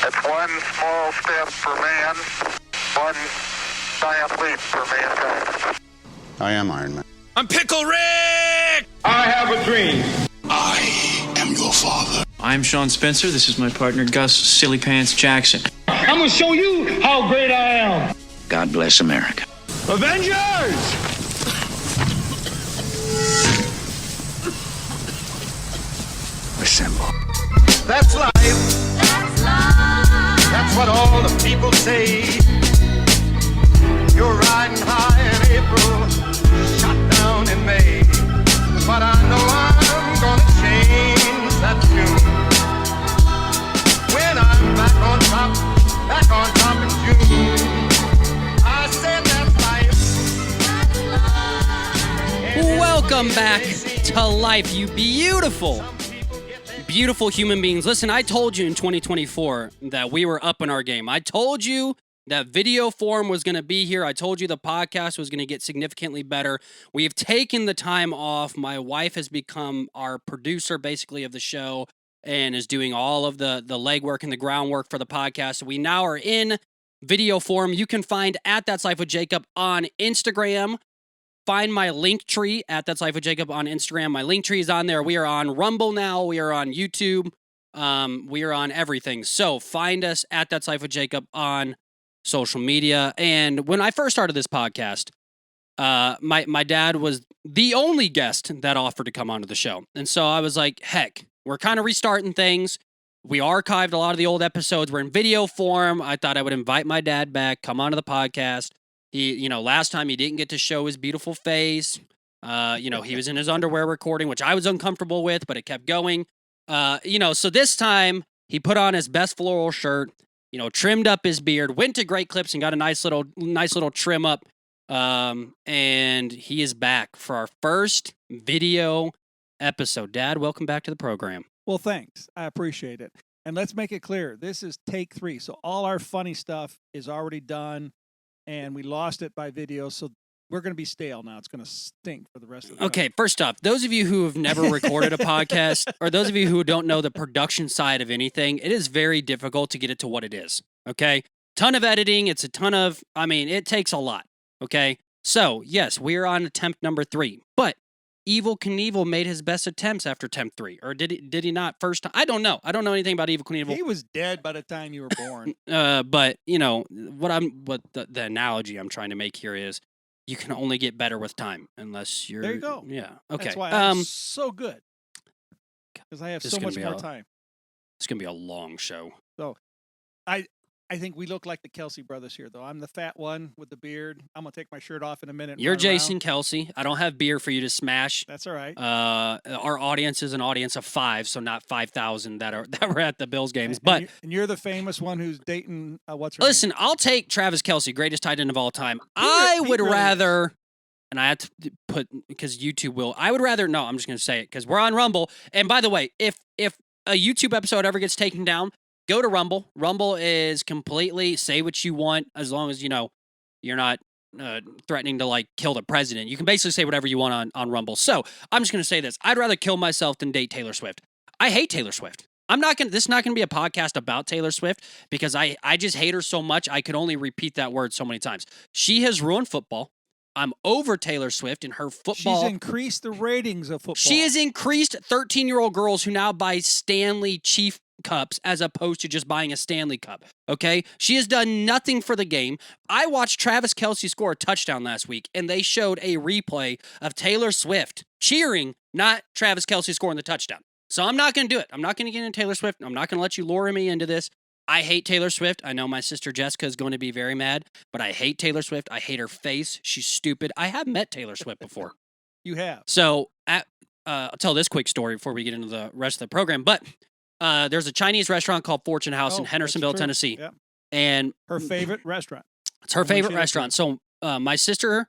It's one small step for man, one giant leap for mankind. I am Iron Man. I'm Pickle Rick! I have a dream. I am your father. I'm Sean Spencer. This is my partner, Gus Silly Pants Jackson. I'm going to show you how great I am. God bless America. Avengers! Assemble. That's life. That's life. That's what all the people say. You're riding high in April, shot down in May. But I know I'm gonna change that tune. When I'm back on top in June. I said that's life. Welcome back to life, you beautiful human beings. Listen, I told you in 2024 that we were up in our game. I told you that video form was going to be here. I told you the podcast was going to get significantly better. We've taken the time off. My wife has become our producer, basically, of the show and is doing all of the legwork and the groundwork for the podcast. We now are in video form. You can find at That's Life with Jacob on Instagram. Find my link tree at That's Life with Jacob on Instagram. My link tree is on there. We are on Rumble now. We are on YouTube. We are on everything. So find us at That's Life with Jacob on social media. And when I first started this podcast, my dad was the only guest that offered to come onto the show. And so I was like, heck, we're kind of restarting things. We archived a lot of the old episodes. We're in video form. I thought I would invite my dad back, come onto the podcast. He, last time he didn't get to show his beautiful face. He was in his underwear recording, which I was uncomfortable with, but it kept going. So this time he put on his best floral shirt, trimmed up his beard, went to Great Clips and got a nice little trim up. And he is back for our first video episode. Dad, welcome back to the program. Well, thanks. I appreciate it. And let's make it clear. This is take 3. So all our funny stuff is already done. And we lost it by video, so we're going to be stale now. It's going to stink for the rest of the Okay, first off, those of you who have never recorded a podcast, or those of you who don't know the production side of anything, it is very difficult to get it to what it is, okay? Ton of editing, it takes a lot, okay? So, yes, we're on attempt number 3, but Evel Knievel made his best attempts after attempt 3, or did he not first time? I don't know. I don't know anything about Evel Knievel. He was dead by the time you were born. But what the analogy I'm trying to make here is you can only get better with time unless you're. There you go. Yeah. Okay. That's why I'm so good because I have so much more time. It's gonna be a long show. So, I think we look like the Kelsey brothers here, though. I'm the fat one with the beard. I'm going to take my shirt off in a minute. You're Jason Kelsey. I don't have beer for you to smash. That's all right. Our audience is an audience of 5, so not 5,000 that were at the Bills games. But you're the famous one who's dating, what's her Listen, name? I'll take Travis Kelsey, greatest tight end of all time. I would rather, and I have to put, because YouTube will, I would rather, no, I'm just going to say it, because we're on Rumble. And by the way, if a YouTube episode ever gets taken down, go to Rumble. Rumble is completely say what you want as long as, you're not threatening to, kill the president. You can basically say whatever you want on Rumble. So I'm just going to say this. I'd rather kill myself than date Taylor Swift. I hate Taylor Swift. This is not going to be a podcast about Taylor Swift because I just hate her so much. I could only repeat that word so many times. She has ruined football. I'm over Taylor Swift and her football. She's increased the ratings of football. She has increased 13-year-old girls who now buy Stanley Chief cups as opposed to just buying a Stanley Cup, okay? She has done nothing for the game. I watched Travis Kelsey score a touchdown last week, and they showed a replay of Taylor Swift cheering, not Travis Kelsey scoring the touchdown. So I'm not going to do it. I'm not going to get into Taylor Swift. I'm not going to let you lure me into this. I hate Taylor Swift. I know my sister Jessica is going to be very mad, but I hate Taylor Swift. I hate her face. She's stupid. I have met Taylor Swift before. You have. So I'll tell this quick story before we get into the rest of the program, but there's a Chinese restaurant called Fortune House in Hendersonville, Tennessee. Yeah. And her favorite restaurant. It's her favorite restaurant. So my sister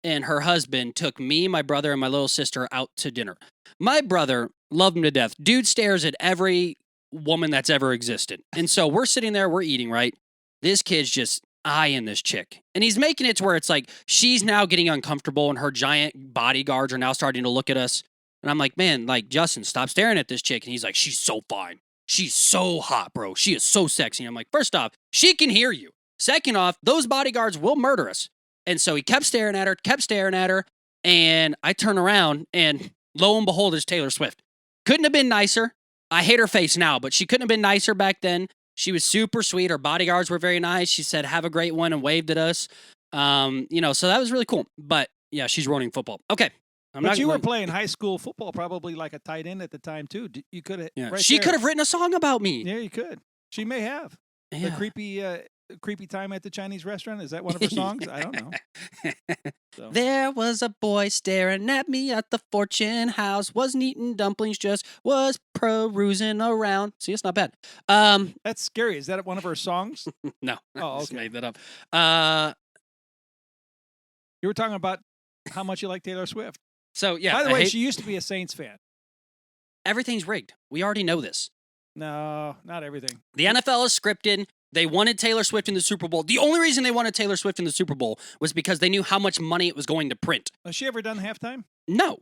and her husband took me, my brother, and my little sister out to dinner. My brother loved him to death. Dude stares at every woman that's ever existed. And so we're sitting there, we're eating, right? This kid's just eyeing this chick. And he's making it to where it's like she's now getting uncomfortable and her giant bodyguards are now starting to look at us. And I'm like, man, Justin, stop staring at this chick. And he's like, she's so fine. she's so hot, bro. She is so sexy. I'm like, first off, she can hear you. Second off, those bodyguards will murder us. And so he kept staring at her, and I turn around, and lo and behold, it's Taylor Swift. Couldn't have been nicer. I hate her face now, but she couldn't have been nicer back then. She was super sweet. Her bodyguards were very nice. She said, have a great one, and waved at us. So that was really cool. But yeah, she's running football. Okay. But you were playing high school football, probably like a tight end at the time too. You could have. Yeah. She could have written a song about me. Yeah, you could. She may have. Yeah. The creepy time at the Chinese restaurant. Is that one of her songs? I don't know. So. There was a boy staring at me at the Fortune House. Wasn't eating dumplings, just was perusing around. See, it's not bad. That's scary. Is that one of her songs? No. Oh, I just okay. made that up. You were talking about how much you like Taylor Swift. So yeah. By the way, she used to be a Saints fan. Everything's rigged. We already know this. No, not everything. The NFL is scripted. They wanted Taylor Swift in the Super Bowl. The only reason they wanted Taylor Swift in the Super Bowl was because they knew how much money it was going to print. Has she ever done halftime? No.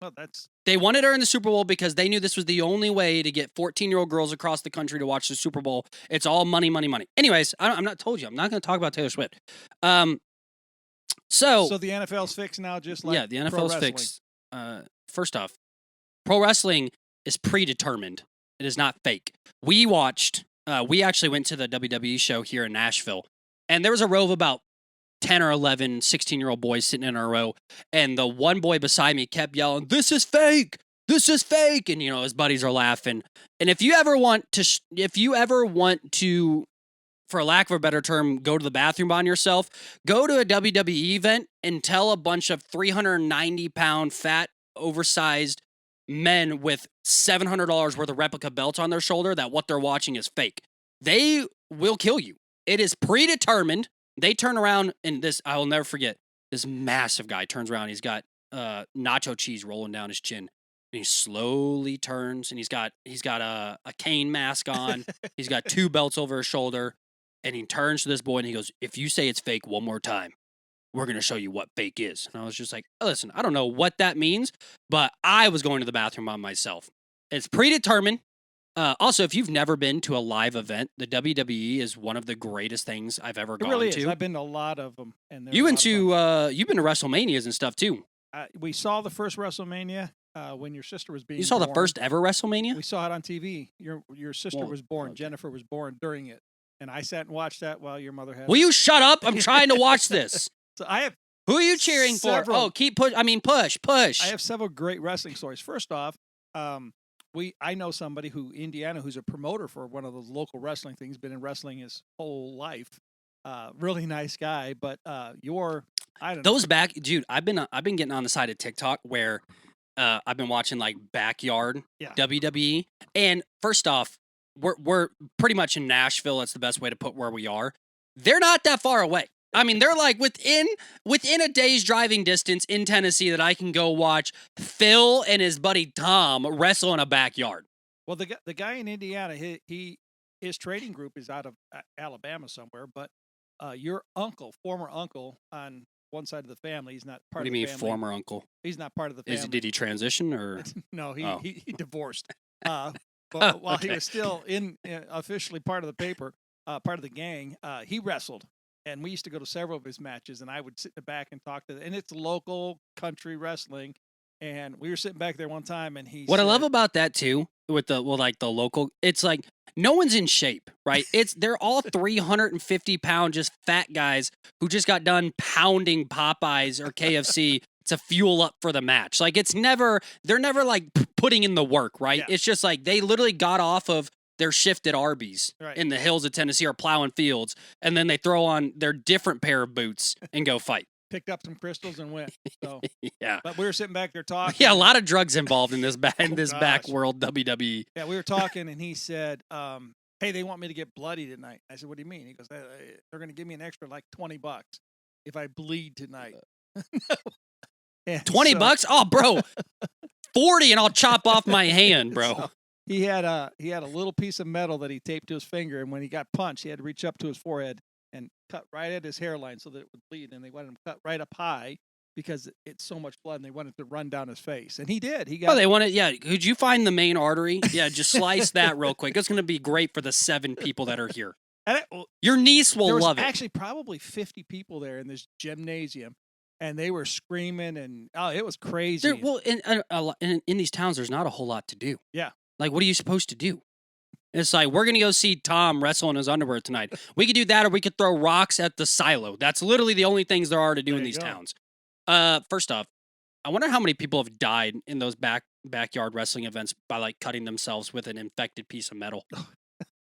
Well, that's... They wanted her in the Super Bowl because they knew this was the only way to get 14-year-old girls across the country to watch the Super Bowl. It's all money, money, money. Anyways, I'm not told you. I'm not going to talk about Taylor Swift. So the NFL's fixed now, just like the NFL's fixed. First off, pro wrestling is predetermined. It is not fake. We actually went to the WWE show here in Nashville, and there was a row of about 10 or 11 16-year-old boys sitting in a row, and the one boy beside me kept yelling, "This is fake! This is fake!" And his buddies are laughing. And if you ever want to, for a lack of a better term, go to the bathroom on yourself, go to a WWE event and tell a bunch of 390-pound, fat, oversized men with $700 worth of replica belts on their shoulder that what they're watching is fake. They will kill you. It is predetermined. They turn around, and I will never forget, this massive guy turns around. He's got nacho cheese rolling down his chin. And he slowly turns, and he's got a cane mask on. He's got 2 belts over his shoulder. And he turns to this boy, and he goes, "If you say it's fake one more time, we're going to show you what fake is." And I was just like, listen, I don't know what that means, but I was going to the bathroom on myself. It's predetermined. Also, if you've never been to a live event, the WWE is one of the greatest things I've ever gone to. It really is. I've been to a lot of them. And you've been to WrestleManias and stuff, too. We saw the first WrestleMania when your sister was being born. You saw the first ever WrestleMania? We saw it on TV. Your sister was born. Okay. Jennifer was born during it. And I sat and watched that while your mother had... Will you shut up? I'm trying to watch this. So I have... Who are you cheering for? Oh, keep push. I mean, push. I have several great wrestling stories. First off, I know somebody who's a promoter for one of those local wrestling things, been in wrestling his whole life. Really nice guy, but I don't know. Dude, I've been getting on the side of TikTok where I've been watching like backyard WWE. And first off, we're pretty much in Nashville. That's the best way to put where we are. They're not that far away. I mean, they're like within a day's driving distance in Tennessee that I can go watch Phil and his buddy Tom wrestle in a backyard. Well, the guy in Indiana, his trading group is out of Alabama somewhere, but your former uncle on one side of the family, he's not part of the family. What do you mean, former uncle? He's not part of the family. Did he transition or? No, he divorced. But while he was still officially part of the paper, part of the gang, he wrestled. And we used to go to several of his matches, and I would sit in the back and talk to them. And it's local country wrestling. And we were sitting back there one time, and he What I love about that, too, with the local, it's like no one's in shape, right? They're all 350-pound just fat guys who just got done pounding Popeyes or KFC to fuel up for the match. Like, they're never like putting in the work, right? Yeah. It's just like they literally got off of their shift at Arby's in the hills of Tennessee or plowing fields, and then they throw on their different pair of boots and go fight. Picked up some crystals and went. So. Yeah. But we were sitting back there talking. Yeah, a lot of drugs involved in this back world WWE. Yeah, we were talking, and he said, hey, they want me to get bloody tonight. I said, what do you mean? He goes, they're going to give me an extra like $20 if I bleed tonight. $20? Oh, bro. 40 and I'll chop off my hand, bro. So he had a little piece of metal that he taped to his finger, and when he got punched, he had to reach up to his forehead and cut right at his hairline so that it would bleed. And they wanted him cut right up high because it's so much blood and they wanted to run down his face. And he did. He Oh, got they want it. Yeah. Could you find the main artery? Yeah. Just slice that real quick. It's going to be great for the 7 people that are here. Your niece will there was love it. actually probably 50 people there in this gymnasium, and they were screaming, and it was crazy. Well, in these towns, there's not a whole lot to do. Yeah. Like, what are you supposed to do? It's like, we're going to go see Tom wrestle in his underwear tonight. We could do that, or we could throw rocks at the silo. That's literally the only things there are to do in these towns. First off, I wonder how many people have died in those backyard wrestling events by, like, cutting themselves with an infected piece of metal.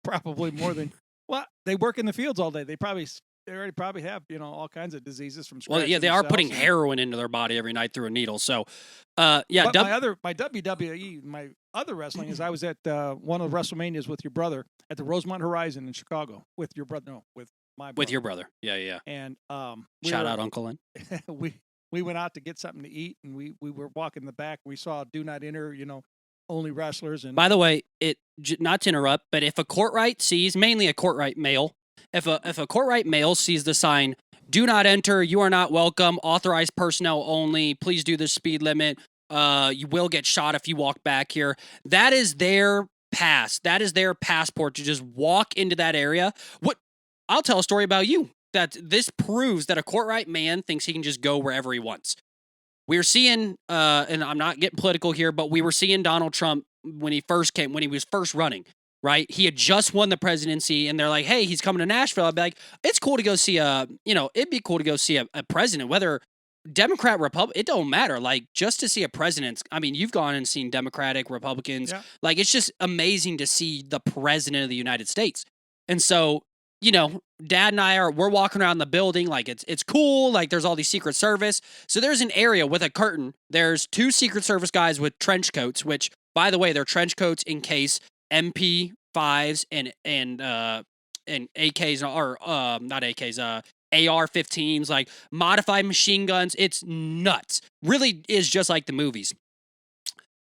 Probably more than... Well, they work in the fields all day. They already probably have, all kinds of diseases from scratching. Well, yeah, they are putting themselves. heroin into their body every night through a needle. So, yeah. But my WWE, my other wrestling is I was at one of the WrestleManias with your brother at the Rosemont Horizon in Chicago with your brother. No, with my brother. With your brother. Yeah. And shout out Uncle Lynn. we went out to get something to eat, and we were walking in the back. We saw do not enter, only wrestlers. And by the way, not to interrupt, but if a Courtright sees, mainly a Courtright male, if a Courtright male sees the sign, "Do not enter, you are not welcome, authorized personnel only, please do the speed limit, you will get shot if you walk back here," that is their pass. That is their passport to just walk into that area. I'll tell a story about you. That this proves that a Courtright man thinks he can just go wherever he wants. We were seeing, and I'm not getting political here, but we were seeing Donald Trump when he was first running, right? He had just won the presidency, and they're like, "Hey, he's coming to Nashville." I'd be like, "It's cool to go see it'd be cool to go see a president, whether Democrat, Republican, it don't matter. Like, just to see a president. I mean, you've gone and seen Democratic, Republicans. Yeah. Like, it's just amazing to see the president of the United States." And so, Dad and we're walking around the building, like it's cool, like there's all these Secret Service. So there's an area with a curtain. There's 2 Secret Service guys with trench coats, which, by the way, they're trench coats in case MP5s and AKs, or not AKs, AR-15s, like modified machine guns. It's nuts. Really is just like the movies.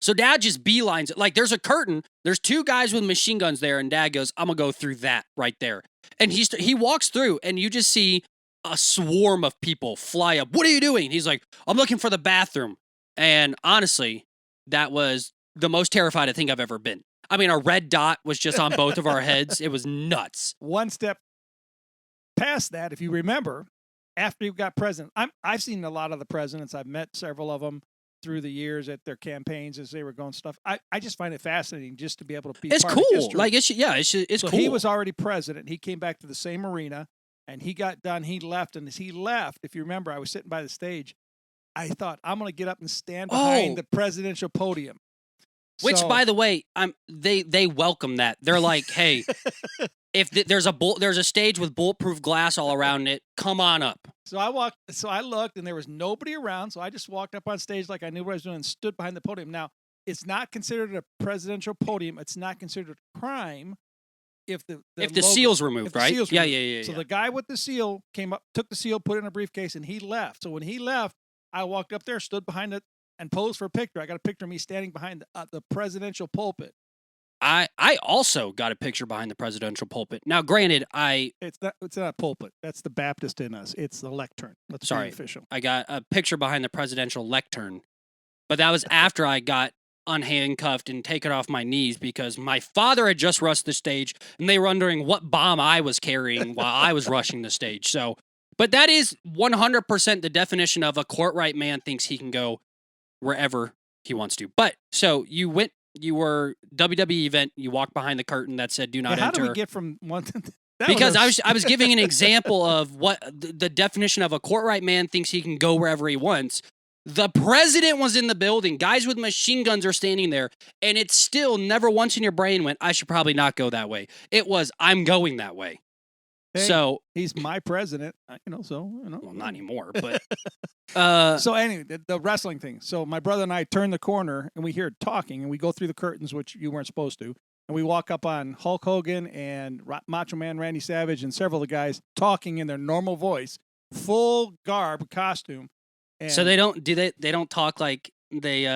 So Dad just beelines it. Like, there's a curtain. There's 2 guys with machine guns there, and Dad goes, "I'm going to go through that right there." And he walks through, and you just see a swarm of people fly up. "What are you doing?" He's like, "I'm looking for the bathroom." And honestly, that was the most terrified I think I've ever been. I mean, a red dot was just on both of our heads. It was nuts. One step past that, if you remember, after you got president, I've seen a lot of the presidents. I've met several of them through the years at their campaigns as they were going stuff. I just find it fascinating just to be able to be It's part cool. of history. Like, it's So cool. he was already president. He came back to the same arena, and he got done. He left, and as he left, if you remember, I was sitting by the stage. I thought, I'm going to get up and stand behind the presidential podium. Which, by the way, they welcome that. They're like, "Hey, if there's a stage with bulletproof glass all around it, come on up." So I looked, and there was nobody around. So I just walked up on stage like I knew what I was doing and stood behind the podium. Now, it's not considered a presidential podium. It's not considered a crime if the seal's removed, right? Yeah. So the guy with the seal came up, took the seal, put it in a briefcase, and he left. So when he left, I walked up there, stood behind it, and posed for a picture. I got a picture of me standing behind the presidential pulpit. I also got a picture behind the presidential pulpit. Now, granted, it's not a pulpit. That's the Baptist in us. It's the lectern. Let's be official. I got a picture behind the presidential lectern, but that was after I got unhandcuffed and taken off my knees because my father had just rushed the stage, and they were wondering what bomb I was carrying while I was rushing the stage. So, but that is 100% the definition of a Courtright man thinks he can go wherever he wants to. But so you were WWE event, you walked behind the curtain that said "Do not enter." How do we get from one to because I was giving an example of what the definition of a Courtright man thinks he can go wherever he wants. The president was in the building. Guys with machine guns are standing there, and it's still never once in your brain went, "I should probably not go that way." It was, "I'm going that way." Hey, so he's my president, Well, not anymore, but so anyway, the wrestling thing. So my brother and I turn the corner, and we hear talking, and we go through the curtains, which you weren't supposed to, and we walk up on Hulk Hogan and Macho Man Randy Savage and several of the guys talking in their normal voice, full garb, costume. And so they don't talk like they do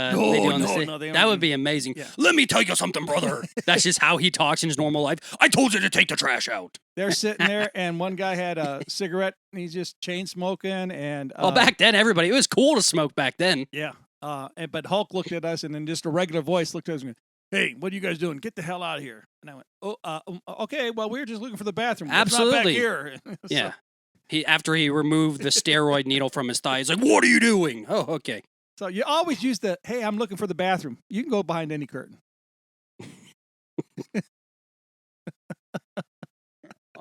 on the stage? they That don't would do- be amazing. Yeah. Let me tell you something, brother. That's just how he talks in his normal life. I told you to take the trash out. They're sitting there, and one guy had a cigarette, and he's just chain smoking. And Well, back then, it was cool to smoke back then. yeah. But Hulk looked at us, and then just a regular voice looked at us and went, "Hey, what are you guys doing? Get the hell out of here!" And I went, okay. Well, we were just looking for the bathroom. It's not back Absolutely. here." Yeah. After he removed the steroid needle from his thigh, he's like, "What are you doing?" Oh, okay. So you always use the, "Hey, I'm looking for the bathroom." You can go behind any curtain.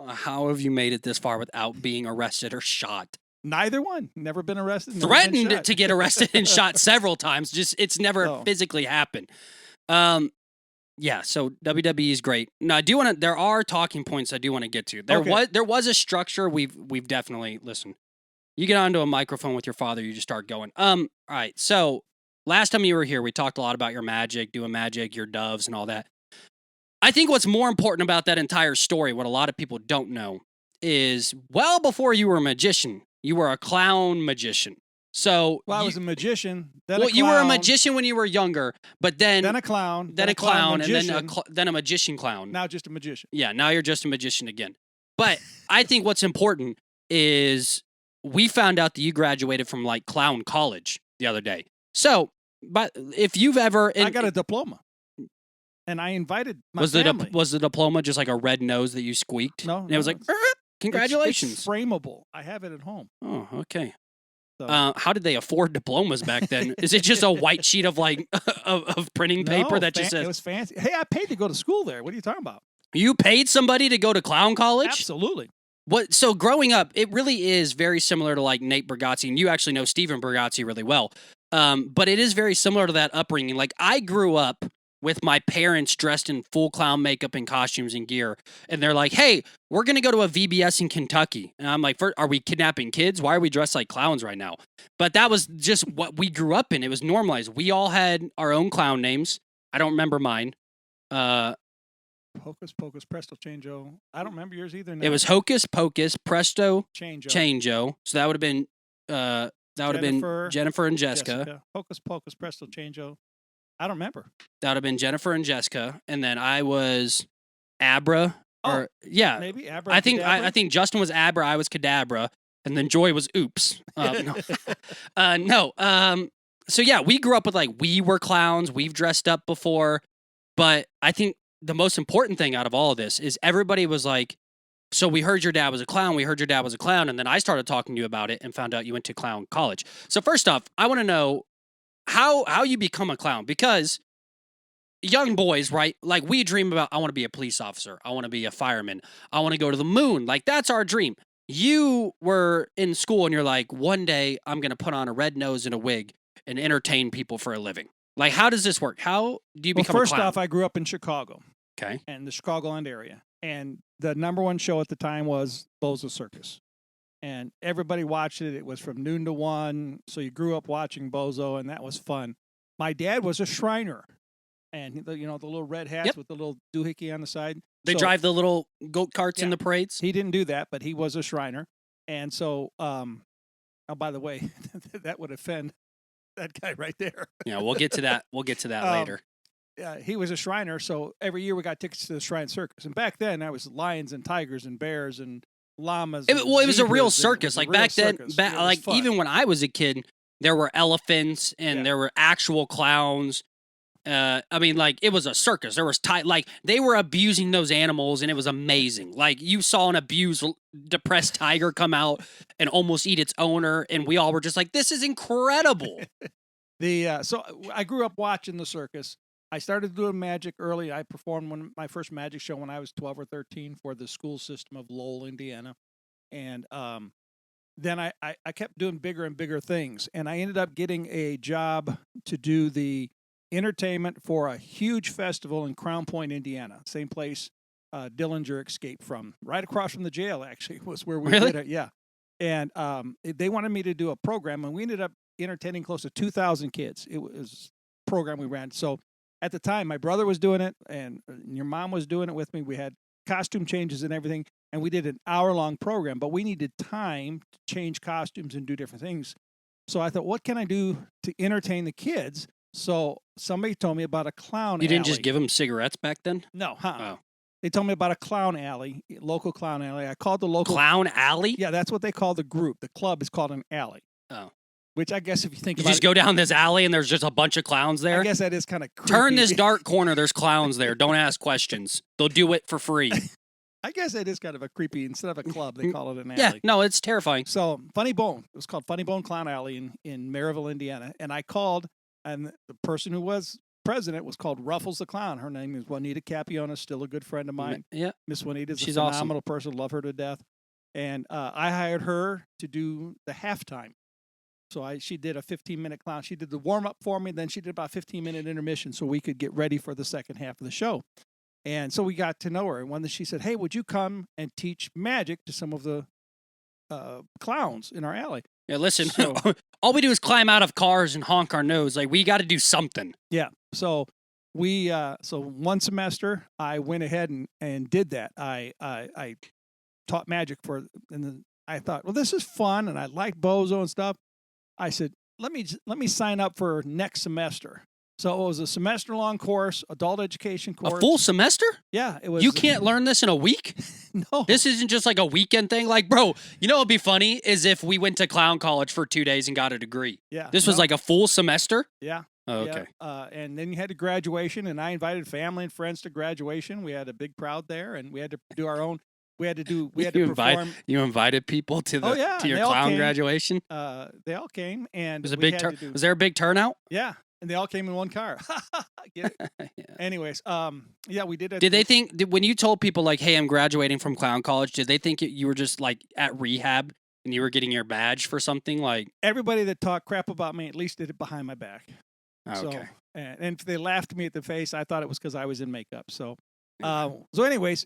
How have you made it this far without being arrested or shot? Neither one. Never been arrested. Never been Threatened shot. to get arrested and shot several times. Just it's never No. physically happened. Yeah. So WWE is great. Now I do want to. There are talking points I do want to get to. There was a structure. We've definitely listened. You get onto a microphone with your father, you just start going. All right. So last time you were here, we talked a lot about your magic, doing magic, your doves, and all that. I think what's more important about that entire story, what a lot of people don't know, is well before you were a magician, you were a clown magician. So Well, I was a magician. Then well, a you were a clown, magician when you were younger, but then Then a clown. a clown, and magician, then a magician clown. now just a magician. Yeah, now you're just a magician again. But I think what's important is we found out that you graduated from like clown college the other day. So, but if you've ever, I got a diploma, and I invited my was family. was the diploma just like a red nose that you squeaked? No, and it was no, like, it's- congratulations. It's frameable. I have it at home. Oh, okay. So. How did they afford diplomas back then? Is it just a white sheet of like of printing paper No, that just it says was fancy. Hey, I paid to go to school there. What are you talking about? you paid somebody to go to clown college? Absolutely. What? So growing up, it really is very similar to like Nate Bargatze, and you actually know Stephen Bargatze really well. But it is very similar to that upbringing. Like I grew up with my parents dressed in full clown makeup and costumes and gear, and they're like, "Hey, we're gonna go to a VBS in Kentucky," and I'm like, "Are we kidnapping kids? Why are we dressed like clowns right now?" But that was just what we grew up in. It was normalized. We all had our own clown names. I don't remember mine. Hocus Pocus, Presto, Changeo. I don't remember yours either. It was Hocus Pocus, Presto, Changeo. Changeo. So that would have been Jennifer and Jessica. Hocus Pocus, Presto, Changeo. I don't remember. That would have been Jennifer and Jessica, and then I was Abra. Or yeah, Maybe Abra. I think Cadabra? I think Justin was Abra, I was Cadabra, and then Joy was Oops. No. So yeah, we grew up with like we were clowns. We've dressed up before, but I think the most important thing out of all of this is everybody was like, "So we heard your dad was a clown. We heard your dad was a clown," and then I started talking to you about it and found out you went to clown college. So first off, I want to know how you become a clown, because young boys, right? Like we dream about, I want to be a police officer. I want to be a fireman. I want to go to the moon. Like that's our dream. You were in school and you're like, one day I'm going to put on a red nose and a wig and entertain people for a living. Like, how does this work? How do you Well, become first a clown? off, I grew up in Chicago Okay. and the Chicagoland area. And the number one show at the time was Bozo Circus. And everybody watched it. It was from noon to 1. So you grew up watching Bozo, and that was fun. My dad was a Shriner. And, the little red hats Yep. with the little doohickey on the side. They So drive the little goat carts in Yeah. the parades. He didn't do that, but he was a Shriner. And so, by the way, that would offend that guy right there. Yeah, we'll get to that. We'll get to that Um, later. He was a Shriner, so every year we got tickets to the Shrine Circus. And back then, I was lions and tigers and bears and llamas. It was a real zebras, and circus. it was Like a real back then, circus. It was like fun. even when I was a kid, there were elephants and Yeah. there were actual clowns. I mean, like it was a circus. There was like they were abusing those animals, and it was amazing. Like you saw an abused, depressed tiger come out and almost eat its owner, and we all were just like, "This is incredible." So I grew up watching the circus. I started doing magic early. I performed my first magic show when I was 12 or 13 for the school system of Lowell, Indiana. And then I kept doing bigger and bigger things. And I ended up getting a job to do the entertainment for a huge festival in Crown Point, Indiana. Same place Dillinger escaped from. Right across from the jail, actually, was where we Really? did it. Yeah. And they wanted me to do a program, and we ended up entertaining close to 2,000 kids. It was a program we ran. So at the time, my brother was doing it, and your mom was doing it with me. We had costume changes and everything, and we did an hour-long program, but we needed time to change costumes and do different things. So I thought, what can I do to entertain the kids? So somebody told me about a clown You didn't alley. just give them cigarettes back then? No, Oh. They told me about a clown alley, local clown alley. I called the local Clown alley? Yeah, that's what they call the group. The club is called an alley. Oh. Which I guess if you think You about just it, go down this alley and there's just a bunch of clowns there? I guess that is kind of creepy. Turn this dark corner, there's clowns there. Don't ask questions. They'll do it for free. I guess that is kind of a creepy. Instead of a club, they call it an alley. Yeah, no, it's terrifying. So Funny Bone. It was called Funny Bone Clown Alley in Maryville, Indiana. And I called, and the person who was president was called Ruffles the Clown. Her name is Juanita Capiona, still a good friend of mine. Yeah. Miss Juanita's She's a awesome. phenomenal person. Love her to death. And I hired her to do the halftime. So she did a 15-minute clown. She did the warm-up for me. Then she did about a 15-minute intermission so we could get ready for the second half of the show. And so we got to know her. And one day she said, hey, would you come and teach magic to some of the clowns in our alley? Yeah, listen, So- all we do is climb out of cars and honk our nose. Like, we got to do something. Yeah. So so one semester I went ahead and did that. I taught magic and then I thought, well, this is fun, and I like Bozo and stuff. I said, let me sign up for next semester. So it was a semester-long course, adult education course. A full semester? Yeah, it was. You can't learn this in a week? No. This isn't just like a weekend thing? Like, bro, you know what would be funny is if we went to clown college for 2 days and got a degree. Yeah. This was no, like a full semester? Yeah. Oh, yeah. okay. And then you had to graduation, and I invited family and friends to graduation. We had a big crowd there, and we had to do our own. We had to perform. You invited people to the Oh, yeah, to your they all clown came. graduation? They all came, and Was we had to do- was there a big turnout? Yeah, and they all came in one car. Get it? Yeah. Anyways, yeah, we did it. Did they think when you told people like, "Hey, I'm graduating from clown college," did they think you were just like at rehab and you were getting your badge for something? Like, Everybody that talked crap about me at least did it behind my back. oh, okay, So, and if they laughed at me at the face, I thought it was because I was in makeup. So, anyways,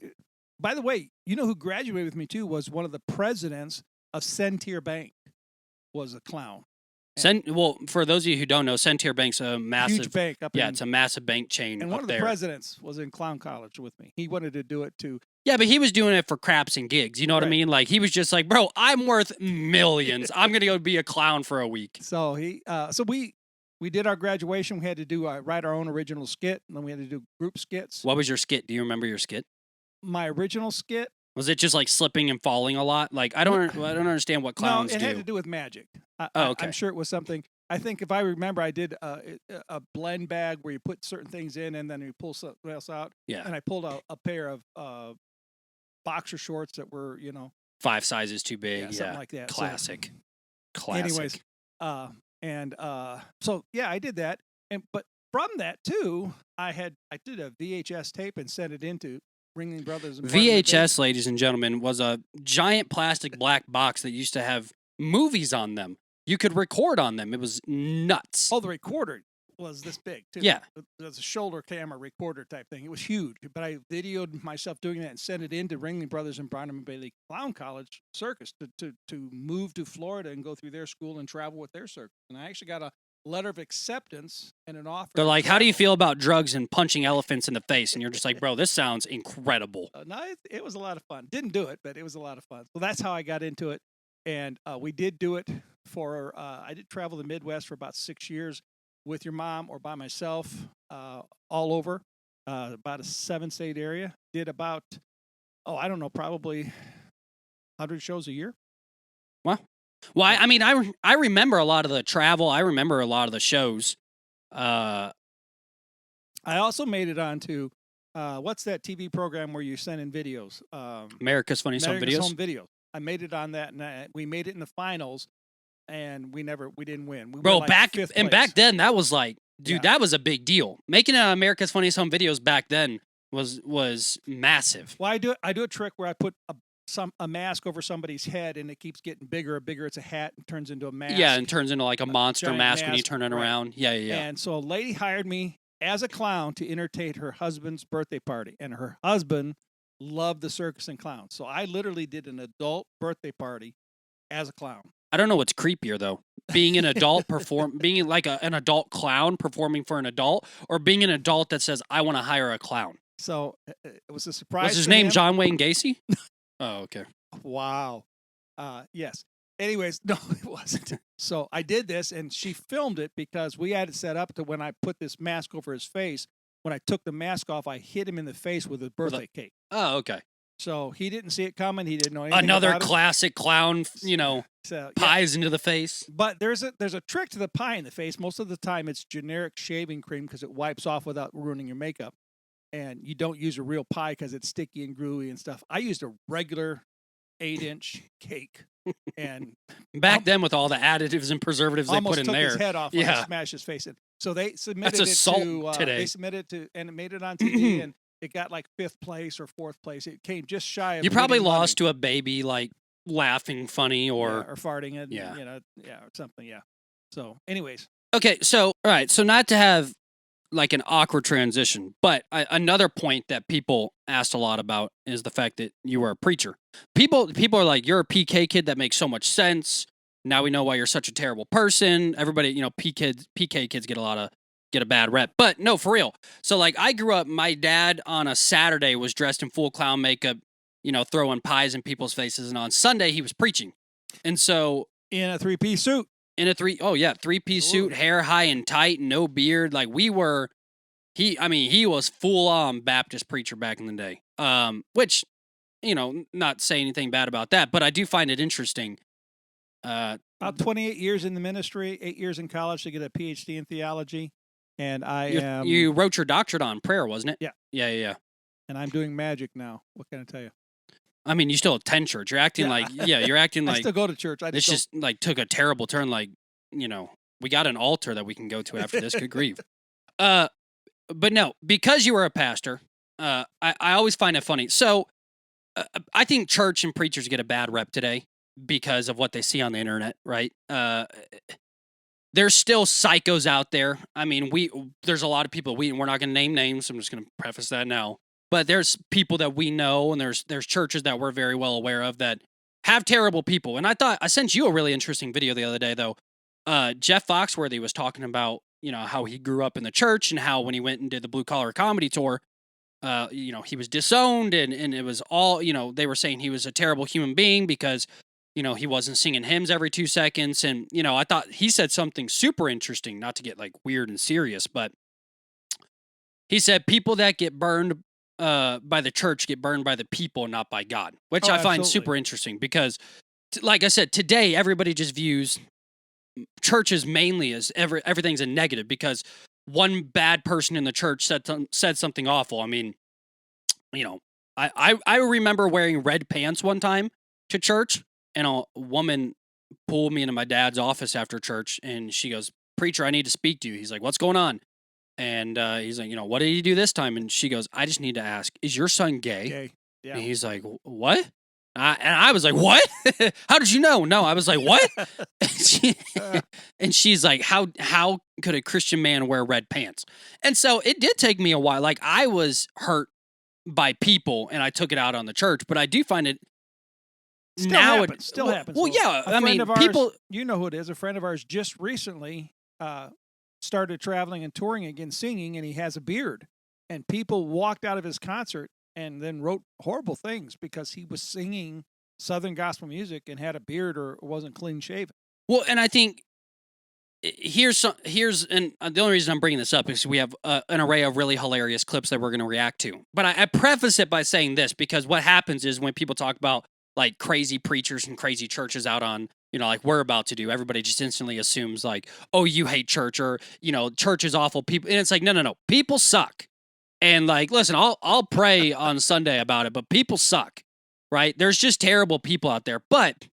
by the way, you know who graduated with me too was one of the presidents of Centier Bank, was a clown. Well, for those of you who don't know, Centier Bank's a massive Huge bank up Yeah, in, it's a massive bank chain and up one of the there. presidents was in clown college with me. He wanted to do it too. Yeah, but he was doing it for craps and gigs. You know what I Right. mean? Like, he was just like, bro, I'm worth millions. I'm going to go be a clown for a week. So we did our graduation. We had to do write our own original skit, and then we had to do group skits. What was your skit? Do you remember your skit? My original skit. Was it just like slipping and falling a lot? Like, I don't understand what clowns No, it do. had to do with magic. Okay. I'm sure it was something. I think if I remember, I did a blend bag where you put certain things in and then you pull something else out. Yeah. And I pulled out a pair of boxer shorts that were, 5 sizes too big. Yeah, Yeah, something like that. So- Classic. Classic. anyways, so yeah, I did that. But from that too, I did a VHS tape and sent it into Ringling Brothers. And Barnum and VHS, ladies and gentlemen, was a giant plastic black box that used to have movies on them. You could record on them. It was nuts. Oh, the recorder was this big too. Yeah. It was a shoulder camera recorder type thing. It was huge. But I videoed myself doing that and sent it into Ringling Brothers and Barnum and Bailey Clown College Circus to move to Florida and go through their school and travel with their circus. And I actually got a letter of acceptance and an offer. They're to like, how do you travel. feel about drugs and punching elephants in the face? And you're just like, bro, this sounds incredible. No, it was a lot of fun. Didn't do it, but it was a lot of fun. So that's how I got into it. And we did do it for, I did travel the Midwest for about 6 years with your mom or by myself, all over, about a 7-state area. Did about, I don't know, probably 100 shows a year. Wow. Well, I mean, I remember a lot of the travel. I remember a lot of the shows. I also made it onto, what's that TV program where you send in videos? America's Funniest Home America's Videos. Home Videos. I made it on that, and we made it in the finals, and we didn't win. We Bro, were like back fifth and place. back then, that was like, dude, Yeah. that was a big deal. Making America's Funniest Home Videos back then was massive. Well, I do a trick where I put a mask over somebody's head, and it keeps getting bigger and bigger. It's a hat and turns into a mask. Yeah, and turns into like a monster giant mask when you mask, turn it right. around. Yeah. And so a lady hired me as a clown to entertain her husband's birthday party, and her husband loved the circus and clowns. So I literally did an adult birthday party as a clown. I don't know what's creepier though. Being an adult being like an adult clown performing for an adult, or being an adult that says, I want to hire a clown. So it was a surprise. What's his for name? him. John Wayne Gacy? Oh, okay. Wow. Yes. Anyways, no, it wasn't. So I did this, and she filmed it because we had it set up to when I put this mask over his face. When I took the mask off, I hit him in the face with a birthday cake. Oh, okay. So he didn't see it coming. He didn't know anything Another about it. classic clown, So, pies into the face. But there's a trick to the pie in the face. Most of the time, it's generic shaving cream because it wipes off without ruining your makeup. And you don't use a real pie because it's sticky and gluey and stuff. I used a regular 8-inch cake. And back then, with all the additives and preservatives they put in took there, his head off when I smashed his face in. So they submitted That's assault to today. They submitted to, and it made it on TV, and it got like 5th place or 4th place. It came just shy of. You probably winning lost money. to a baby like laughing funny or farting and Yeah. or something. Yeah. So, anyways, okay. So all right. So not to have like an awkward transition, but another point that people asked a lot about is the fact that you were a preacher. People are like, you're a PK kid that makes so much sense. Now we know why you're such a terrible person. Everybody, PK kids get a bad rep. But no, for real. So like I grew up, my dad on a Saturday was dressed in full clown makeup, throwing pies in people's faces. And on Sunday he was preaching. And so in a 3-piece suit. In a 3-piece suit, hair high and tight, no beard. Like he was full on Baptist preacher back in the day. Which, not saying anything bad about that, but I do find it interesting. About 28 years in the ministry, 8 years in college to get a PhD in theology. And you wrote your doctorate on prayer, wasn't it? Yeah. Yeah. And I'm doing magic now. What can I tell you? I mean, you still attend church. You're acting you're acting I like still go to church. This just like took a terrible turn. Like, we got an altar that we can go to after this. Good grief. But no, because you were a pastor, I always find it funny. So I think church and preachers get a bad rep today because of what they see on the internet, right? There's still psychos out there. I mean, there's a lot of people we're not going to name names. I'm just going to preface that now. But there's people that we know, and there's churches that we're very well aware of that have terrible people. And I sent you a really interesting video the other day, though. Jeff Foxworthy was talking about, how he grew up in the church and how when he went and did the Blue Collar Comedy Tour, he was disowned and it was all, they were saying he was a terrible human being because, he wasn't singing hymns every 2 seconds. And, I thought he said something super interesting, not to get like weird and serious, but he said people that get burned by the church get burned by the people, not by God, which I find super interesting because, like I said, today everybody just views churches mainly as everything's a negative because one bad person in the church said something awful. I mean, I remember wearing red pants one time to church, and a woman pulled me into my dad's office after church, and she goes, "Preacher, I need to speak to you." He's like, "What's going on?" And he's like, "What did you do this time?" And she goes, "I just need to ask, is your son gay?" Gay. Yeah. And he's like, "What?" And I was like, "What? How did you know?" No, I was like, "What?" And she's like, "How could a Christian man wear red pants?" And so it did take me a while. Like I was hurt by people, and I took it out on the church. But I do find it Still happens. Well, yeah. A I mean, friend of ours, people. you know who it is. A friend of ours just recently started traveling and touring again, singing, and he has a beard. And people walked out of his concert and then wrote horrible things because he was singing Southern gospel music and had a beard or wasn't clean shaven. Well, and I think here's and the only reason I'm bringing this up is we have an array of really hilarious clips that we're going to react to. But I preface it by saying this because what happens is when people talk about like crazy preachers and crazy churches out on, like we're about to do, everybody just instantly assumes like, oh, you hate church or, church is awful. People, and it's like, no. People suck. And like, listen, I'll pray on Sunday about it, but people suck, right? There's just terrible people out there, but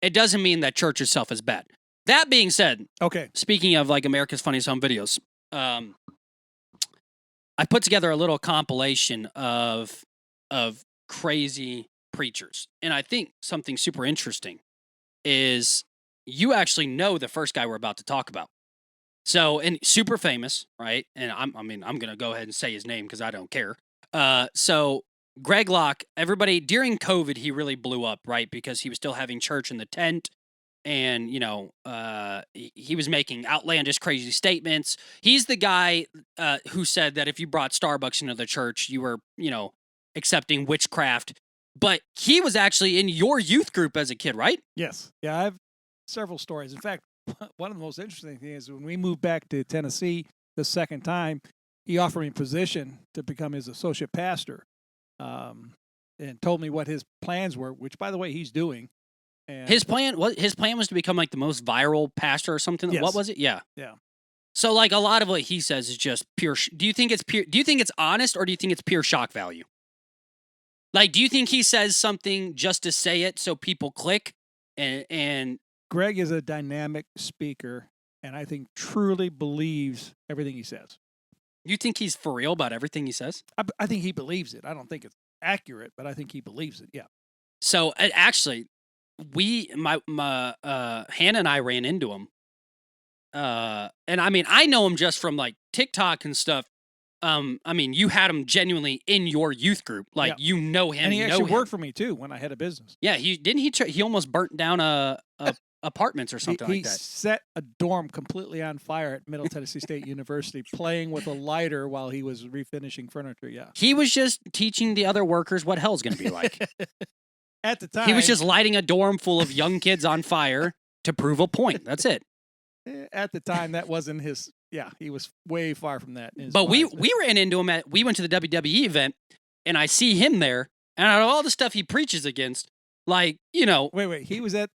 it doesn't mean that church itself is bad. That being said, okay. Speaking of like America's Funniest Home Videos, I put together a little compilation of crazy preachers. And I think something super interesting is you actually know the first guy we're about to talk about. So, and super famous, right? And I'm going to go ahead and say his name because I don't care. So Greg Locke, everybody during COVID, he really blew up, right? Because he was still having church in the tent. And, he was making outlandish, crazy statements. He's the guy who said that if you brought Starbucks into the church, you were, accepting witchcraft but he was actually in your youth group as a kid, right? Yes. Yeah, I have several stories. In fact, one of the most interesting things is when we moved back to Tennessee the second time, he offered me a position to become his associate pastor, and told me what his plans were, which, by the way, he's doing. And His plan was to become like the most viral pastor or something. Yes. What was it? Yeah. Yeah. So like a lot of what he says is just pure. Do you think it's pure? Do you think it's honest, or do you think it's pure shock value? Like, do you think he says something just to say it so people click? And Greg is a dynamic speaker, and I think truly believes everything he says. you think he's for real about everything he says? I think he believes it. I don't think it's accurate, but I think he believes it. Yeah. So actually, my Hannah and I ran into him. And I mean, I know him just from like TikTok and stuff. I mean, you had him genuinely in your youth group, like Yeah. you know him. And he you know actually him. worked for me too when I had a business. Yeah, he almost burnt down a apartments or something he like that. set a dorm completely on fire at Middle Tennessee State University, playing with a lighter while he was refinishing furniture. Yeah. He was just teaching the other workers what hell's going to be like. At the time, He was just lighting a dorm full of young kids on fire to prove a point. That's it. At the time that wasn't his. Yeah, he was way far from that. in his But we mind. ran into him we went to the WWE event, and I see him there, and out of all the stuff he preaches against, like, you know, Wait. He was at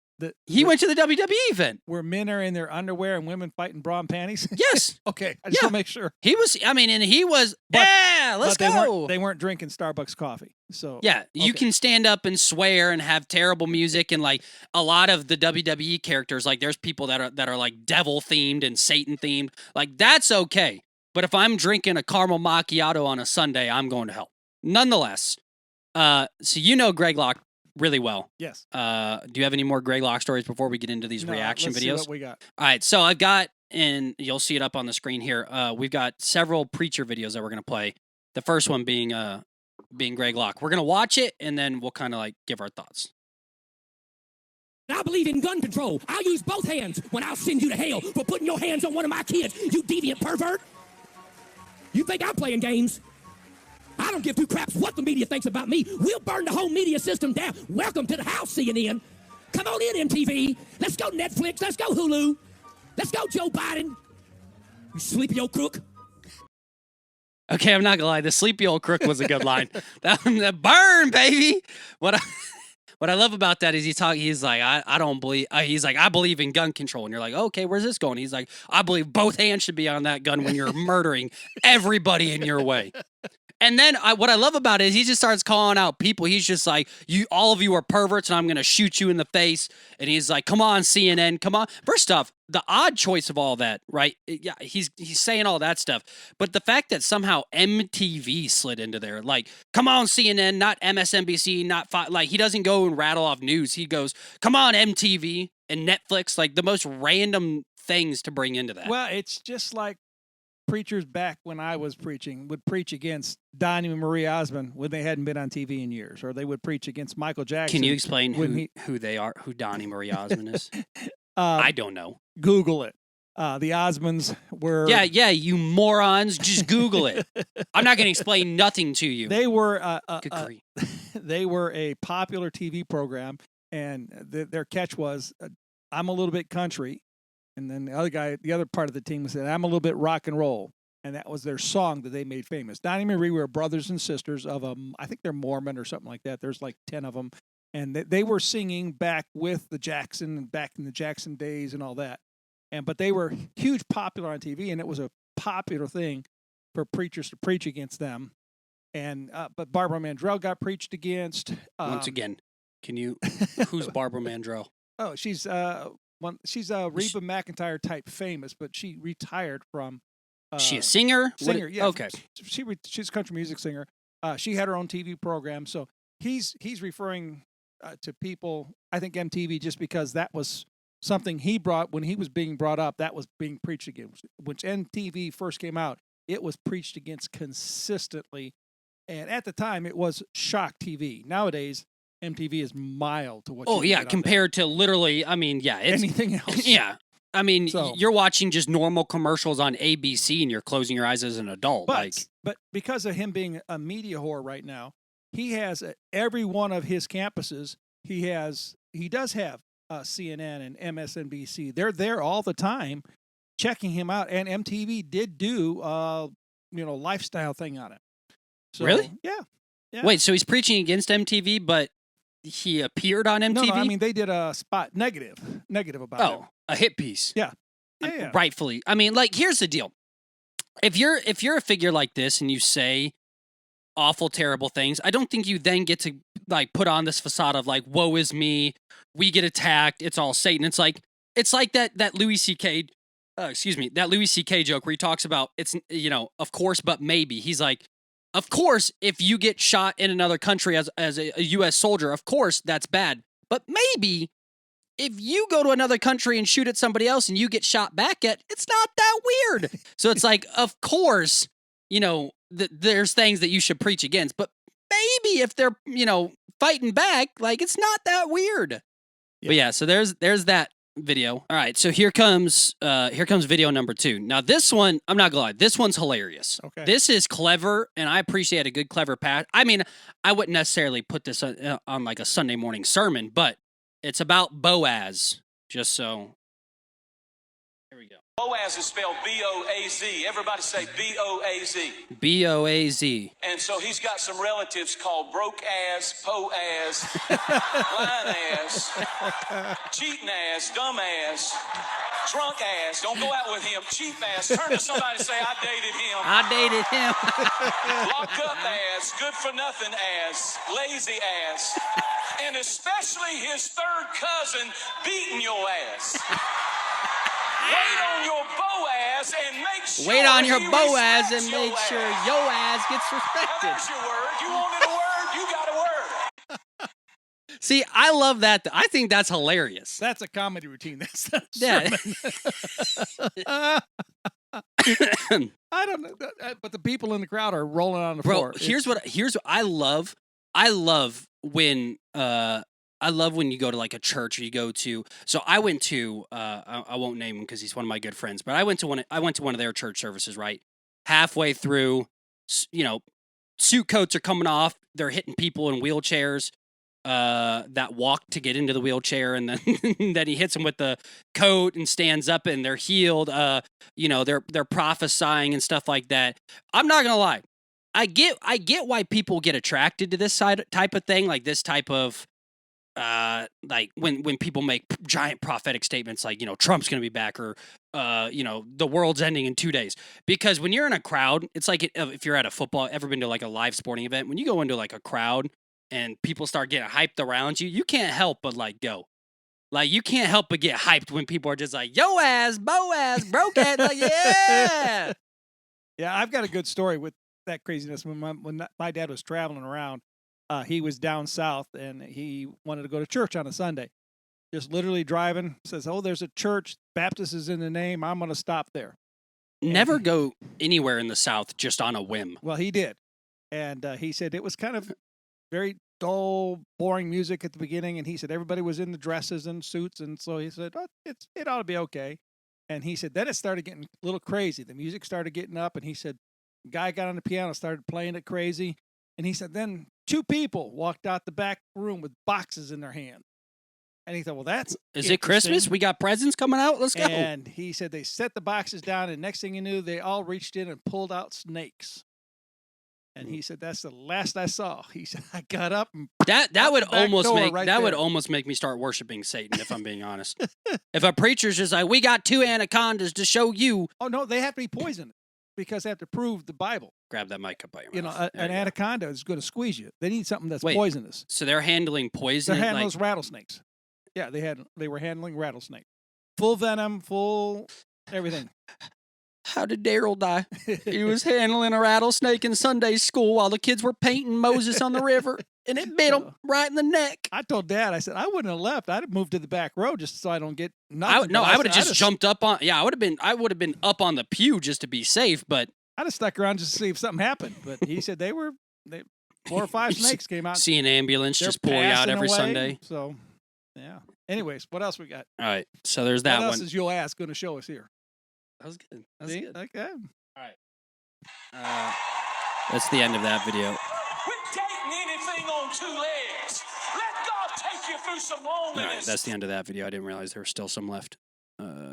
he went to the WWE event. where men are in their underwear and women fight in bra and panties. Yes. Okay, I just Yeah. want to make sure. He was, I mean, and he was, But- yeah, let's but go. They weren't drinking Starbucks coffee. So Yeah, you Okay. can stand up and swear and have terrible music, and like a lot of the WWE characters, like there's people that are like devil themed and Satan themed. Like that's okay. But if I'm drinking a caramel macchiato on a Sunday, I'm going to hell. Nonetheless, so you know Greg Locke really well. Yes. Do you have any more Greg Locke stories before we get into these No, reaction let's see videos? what we got. All right, so I've got, and you'll see it up on the screen here. We've got several preacher videos that we're gonna play. The first one being Greg Locke. We're gonna watch it, and then we'll kind of like give our thoughts. I believe in gun control. I'll use both hands when I'll send you to hell for putting your hands on one of my kids, you deviant pervert. You think I'm playing games? I don't give two craps what the media thinks about me. We'll burn the whole media system down. Welcome to the house, CNN. Come on in, MTV. Let's go Netflix. Let's go Hulu. Let's go Joe Biden. You sleepy old crook. Okay, I'm not gonna lie. The sleepy old crook was a good line. that burn, baby. What I love about that is he's like, I don't believe. He's like, I believe in gun control, and you're like, okay, where's this going? He's like, I believe both hands should be on that gun when you're murdering everybody in your way. And then what I love about it is he just starts calling out people. He's just like, all of you are perverts, and I'm going to shoot you in the face. And he's like, come on, CNN, come on. First off, the odd choice of all that, right? Yeah, he's saying all that stuff. But the fact that somehow MTV slid into there, like, come on, CNN, not MSNBC, not like, he doesn't go and rattle off news. He goes, come on, MTV and Netflix, like the most random things to bring into that. Well, it's just like preachers back when I was preaching would preach against Donnie and Marie Osmond when they hadn't been on TV in years, or they would preach against Michael Jackson. Can you explain when who they are, who Donnie Marie Osmond is? I don't know. Google it. The Osmonds were. Yeah, you morons. Just Google it. I'm not going to explain nothing to you. They were. Good grief. They were a popular TV program, and their catch was, "I'm a little bit country," and then the other part of the team said, "I'm a little bit rock and roll," and that was their song that they made famous. Donnie and Marie were brothers and sisters of I think they're Mormon or something like that. There's like 10 of them, and they were singing back with the Jackson, back in the Jackson days and all that. But they were huge popular on TV, and it was a popular thing for preachers to preach against them. But Barbara Mandrell got preached against. Once again, who's Barbara Mandrell? Oh, she's she's a Reba McEntire type famous, but she retired from. She a singer? Singer, yeah. Okay. She's a country music singer. She had her own TV program, so he's referring to people. I think MTV, just because that was something he brought when he was being brought up. That was being preached against. When MTV first came out, it was preached against consistently, and at the time, it was shock TV. Nowadays, MTV is mild to what. Oh you yeah, get on compared to literally, I mean, yeah, it's anything else. yeah. I mean, So- you're watching just normal commercials on ABC, and you're closing your eyes as an adult. But because of him being a media whore right now, he has every one of his campuses. He does have CNN and MSNBC. They're there all the time, checking him out. And MTV did do lifestyle thing on it. So, really? Yeah. Wait, so he's preaching against MTV, but he appeared on MTV? No, I mean they did a spot negative about it. Oh, a hit piece. Yeah. Yeah. Rightfully. I mean, like, here's the deal. If you're a figure like this and you say awful, terrible things, I don't think you then get to like put on this facade of like, woe is me, we get attacked, it's all Satan. It's like that Louis C.K. That Louis C.K. joke where he talks about it's of course, but maybe. He's like, of course, if you get shot in another country as a U.S. soldier, of course that's bad. But maybe if you go to another country and shoot at somebody else and you get shot back at, it's not that weird. So it's like, of course, there's things that you should preach against, but maybe if they're, fighting back, like, it's not that weird. Yeah. But yeah, so there's that video. All right, so here comes video number 2. Now this one, I'm not gonna lie, this one's hilarious. Okay. This is clever, and I appreciate a good clever path. I mean, I wouldn't necessarily put this on like a Sunday morning sermon, but it's about Boaz, just so. Here we go. Boaz is spelled B-O-A-Z. Everybody say B-O-A-Z. B-O-A-Z. And so he's got some relatives called broke ass, po ass, lying ass, cheating ass, dumb ass, drunk ass. Don't go out with him. Cheap ass. Turn to somebody and say, I dated him. I dated him. Locked up ass, good for nothing ass, lazy ass, and especially his third cousin beating your ass. Wait on your Boaz and make sure Wait on your Boaz and your make sure your ass gets respected. Now, there's your word. You wanted a word, you got a word. See, I love that. I think that's hilarious. That's a comedy routine. That's not a sermon. I don't know, but the people in the crowd are rolling on the floor. Here's what I love. I love when you go to like a church or you go to. So I went to. I won't name him because he's one of my good friends. But I went to one of their church services. Right, halfway through, suit coats are coming off. They're hitting people in wheelchairs that walk to get into the wheelchair, and then then he hits them with the coat and stands up, and they're healed. They're prophesying and stuff like that. I'm not gonna lie. I get why people get attracted to this type of thing, like this type of. Like when people make giant prophetic statements like, Trump's going to be back or, the world's ending in 2 days. Because when you're in a crowd, it's like if you're at a football, ever been to like a live sporting event, when you go into like a crowd and people start getting hyped around you, you can't help but like go. Like, you can't help but get hyped when people are just like, yo ass, Boaz, broke it, like, yeah. Yeah, I've got a good story with that craziness. When my dad was traveling around, he was down south and he wanted to go to church on a Sunday. Just literally driving, says, oh, there's a church, Baptist is in the name, I'm going to stop there. Never go anywhere in the South just on a whim. Well, he did. And he said it was kind of very dull, boring music at the beginning. And he said everybody was in the dresses and suits. And so he said, oh, it ought to be okay. And he said then it started getting a little crazy. The music started getting up. And he said the guy got on the piano, started playing it crazy. And he said then 2 people walked out the back room with boxes in their hand. And he thought, well, that's Is it Christmas? We got presents coming out? Let's go. And he said they set the boxes down, and next thing you knew, they all reached in and pulled out snakes. And he said, that's the last I saw. He said, I got up and that would almost make me start worshiping Satan, if I'm being honest. If a preacher's just like, we got 2 anacondas to show you. Oh, no, they have to be poisoned because they have to prove the Bible. Grab that mic up by your mouth. An anaconda is going to squeeze you. They need something that's poisonous. So they're handling poison? They're handling those rattlesnakes. Yeah, they were handling rattlesnake. Full venom, full everything. How did Daryl die? He was handling a rattlesnake in Sunday school while the kids were painting Moses on the river, and it bit him right in the neck. I told Dad, I said, I wouldn't have left. I'd have moved to the back row just so I don't get nothing. I would have just jumped up on. Yeah, I would have been up on the pew just to be safe. But I'd have stuck around just to see if something happened. But he said 4 or 5 snakes came out. See an ambulance just pull you out every Sunday. So, yeah. Anyways, what else we got? All right. So there's that one. What else is your ass going to show us here? That was good. That's good. Okay. All right. That's the end of that video. Quit dating anything 2 legs. Let God take you through some All right, loneliness. that's the end of that video. I didn't realize there was still some left.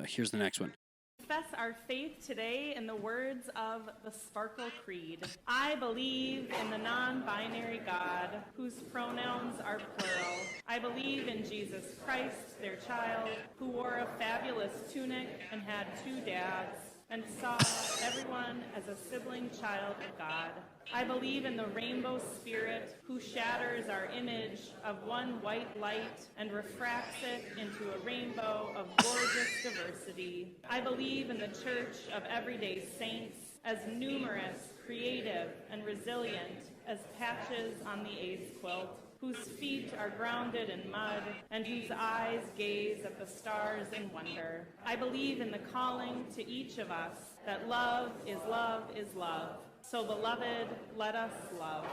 Here's the next one. Confess our faith today in the words of the Sparkle Creed. I believe in the non-binary God whose pronouns are plural. I believe in Jesus Christ, their child, who wore a fabulous tunic and had 2 dads and saw everyone as a sibling child of God. I believe in the rainbow spirit who shatters our image of one white light and refracts it into a rainbow of gorgeous diversity. I believe in the church of everyday saints as numerous, creative, and resilient as patches on the AIDS quilt, whose feet are grounded in mud and whose eyes gaze at the stars in wonder. I believe in the calling to each of us that love is love is love. So, beloved, let us love.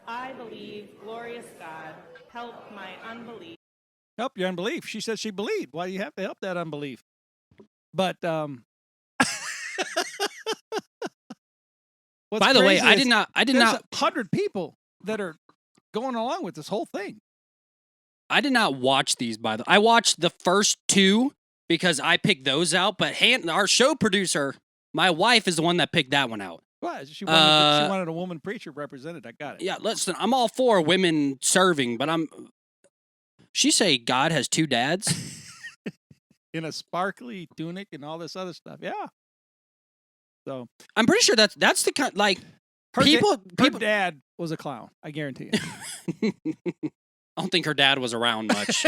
I believe, glorious God, help my unbelief. Help your unbelief. She said she believed. Why do you have to help that unbelief? But By the way, I did not. 100 people that are going along with this whole thing. I did not watch these. I watched the first 2 because I picked those out. But our show producer, my wife, is the one that picked that one out. What? She wanted a woman preacher represented. I got it. Yeah, listen, I'm all for women serving, but she say God has 2 dads? In a sparkly tunic and all this other stuff. Yeah. So I'm pretty sure that's the kind, like, her dad was a clown. I guarantee you. I don't think her dad was around much.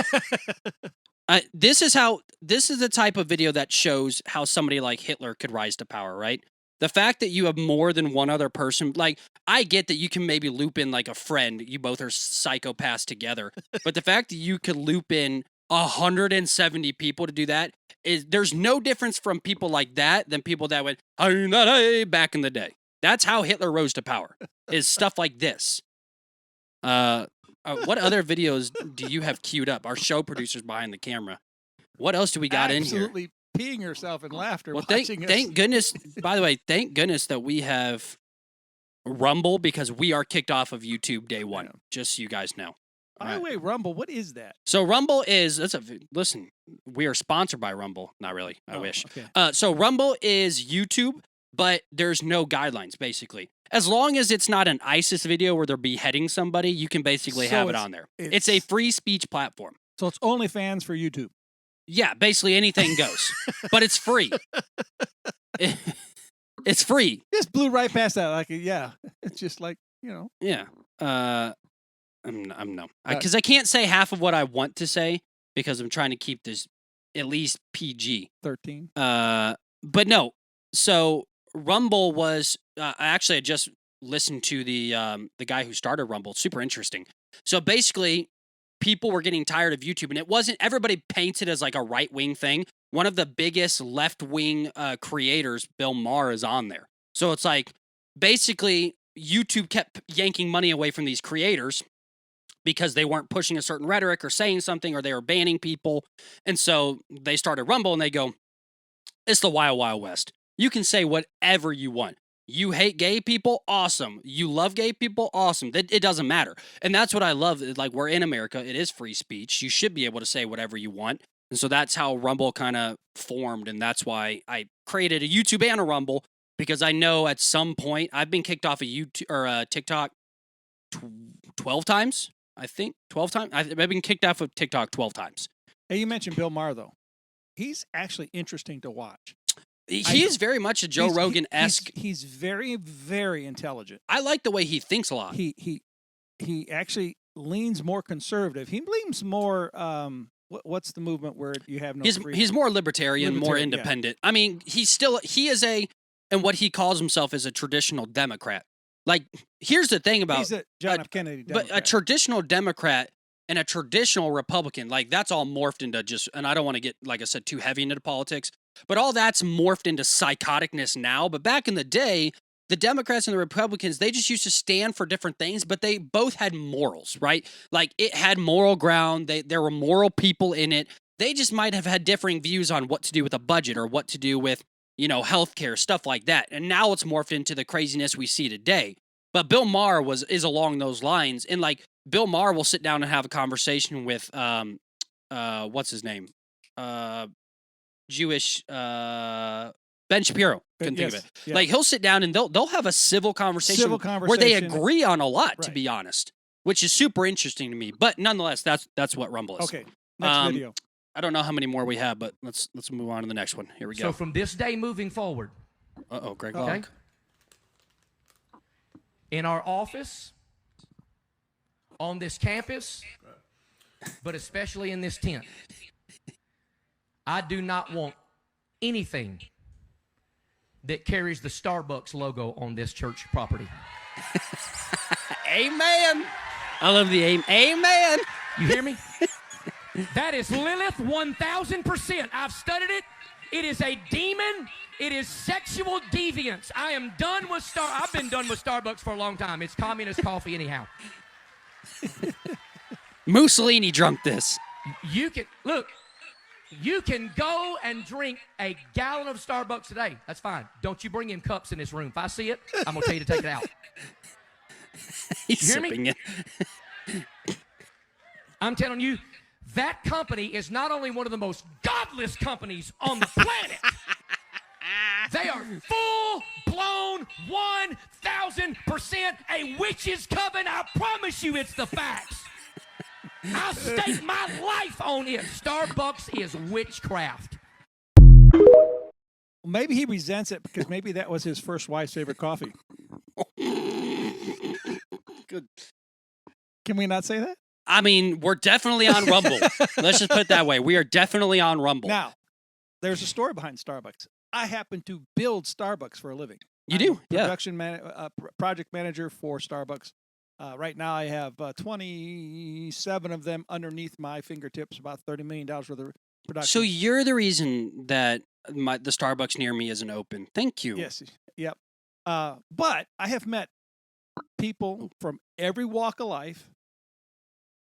This is the type of video that shows how somebody like Hitler could rise to power, right? The fact that you have more than one other person, like, I get that you can maybe loop in like a friend, you both are psychopaths together, but the fact that you could loop in 170 people to do that there's no difference from people like that than people that went back in the day. That's how Hitler rose to power, is stuff like this. What other videos do you have queued up? Our show producer's behind the camera. What else do we got in here? Absolutely peeing herself in laughter. Well, watching thank goodness. By the way, thank goodness that we have Rumble, because we are kicked off of YouTube day 1. Just so you guys know. By the way, Rumble, what is that? So Rumble is listen. We are sponsored by Rumble. Not really. I wish. Okay. So Rumble is YouTube, but there's no guidelines basically. As long as it's not an ISIS video where they're beheading somebody, you can basically have it on there. It's a free speech platform. So it's only fans for YouTube. Yeah, basically anything goes, but it's free. It's free. Just blew right past that. Like, yeah, it's just like, you know. Yeah. Because I can't say half of what I want to say because I'm trying to keep this at least PG. 13. But no. So Rumble was I just listened to the guy who started Rumble. Super interesting. So basically, people were getting tired of YouTube, and it wasn't everybody paints it as like a right wing thing. One of the biggest left wing creators, Bill Maher, is on there. So it's like basically YouTube kept yanking money away from these creators because they weren't pushing a certain rhetoric or saying something, or they were banning people. And so they started Rumble, and they go, it's the Wild Wild West. You can say whatever you want. You hate gay people? Awesome. You love gay people? Awesome. It doesn't matter. And that's what I love. Like, we're in America. It is free speech. You should be able to say whatever you want. And so that's how Rumble kind of formed. And that's why I created a YouTube and a Rumble, because I know at some point I've been kicked off of YouTube or TikTok 12 times. I think 12 times. I've been kicked off of TikTok 12 times. Hey, you mentioned Bill Maher, though. He's actually interesting to watch. He is very much a Joe Rogan-esque. He's very, very intelligent. I like the way he thinks a lot. He actually leans more conservative. He leans more. What's the movement where you have no? He's more libertarian, more independent. Yeah. I mean, he is and what he calls himself is a traditional Democrat. Like, here's the thing about he's a John F. Kennedy Democrat. But a traditional Democrat and a traditional Republican, like, that's all morphed into just, and I don't want to get, like I said, too heavy into politics, but all that's morphed into psychoticness now. But back in the day, the Democrats and the Republicans, they just used to stand for different things, but they both had morals, right? Like, it had moral ground. There were moral people in it. They just might have had differing views on what to do with a budget or what to do with, healthcare, stuff like that. And now it's morphed into the craziness we see today. But Bill Maher is along those lines. And, like, Bill Maher will sit down and have a conversation with what's his name? Jewish Ben Shapiro. Couldn't think of it. Yeah. Like he'll sit down and they'll have a civil conversation where they agree on a lot, to be honest, which is super interesting to me. But nonetheless, that's what Rumble is. Okay. Next video. I don't know how many more we have, but let's move on to the next one. Here we go. So from this day moving forward. Greg Locke. In our office, on this campus, but especially in this tent, I do not want anything that carries the Starbucks logo on this church property. Amen. I love the amen. You hear me? That is Lilith 1,000%. I've studied it. It is a demon. It is sexual deviance. I am done with I've been done with Starbucks for a long time. It's communist coffee anyhow. Mussolini drunk this. You can go and drink a gallon of Starbucks today. That's fine. Don't you bring in cups in this room. If I see it, I'm going to tell you to take it out. He's you hear sipping me? it. I'm telling you, that company is not only one of the most godless companies on the planet, they are full-blown 1,000% a witch's coven. I promise you it's the facts. I'll stake my life on it. Starbucks is witchcraft. Maybe he resents it because maybe that was his first wife's favorite coffee. Good. Can we not say that? I mean, we're definitely on Rumble. Let's just put it that way. We are definitely on Rumble. Now, there's a story behind Starbucks. I happen to build Starbucks for a living. You do? Production project manager for Starbucks. Right now, I have 27 of them underneath my fingertips, about $30 million worth of production. So you're the reason that the Starbucks near me isn't open. Thank you. Yes. Yep. But I have met people from every walk of life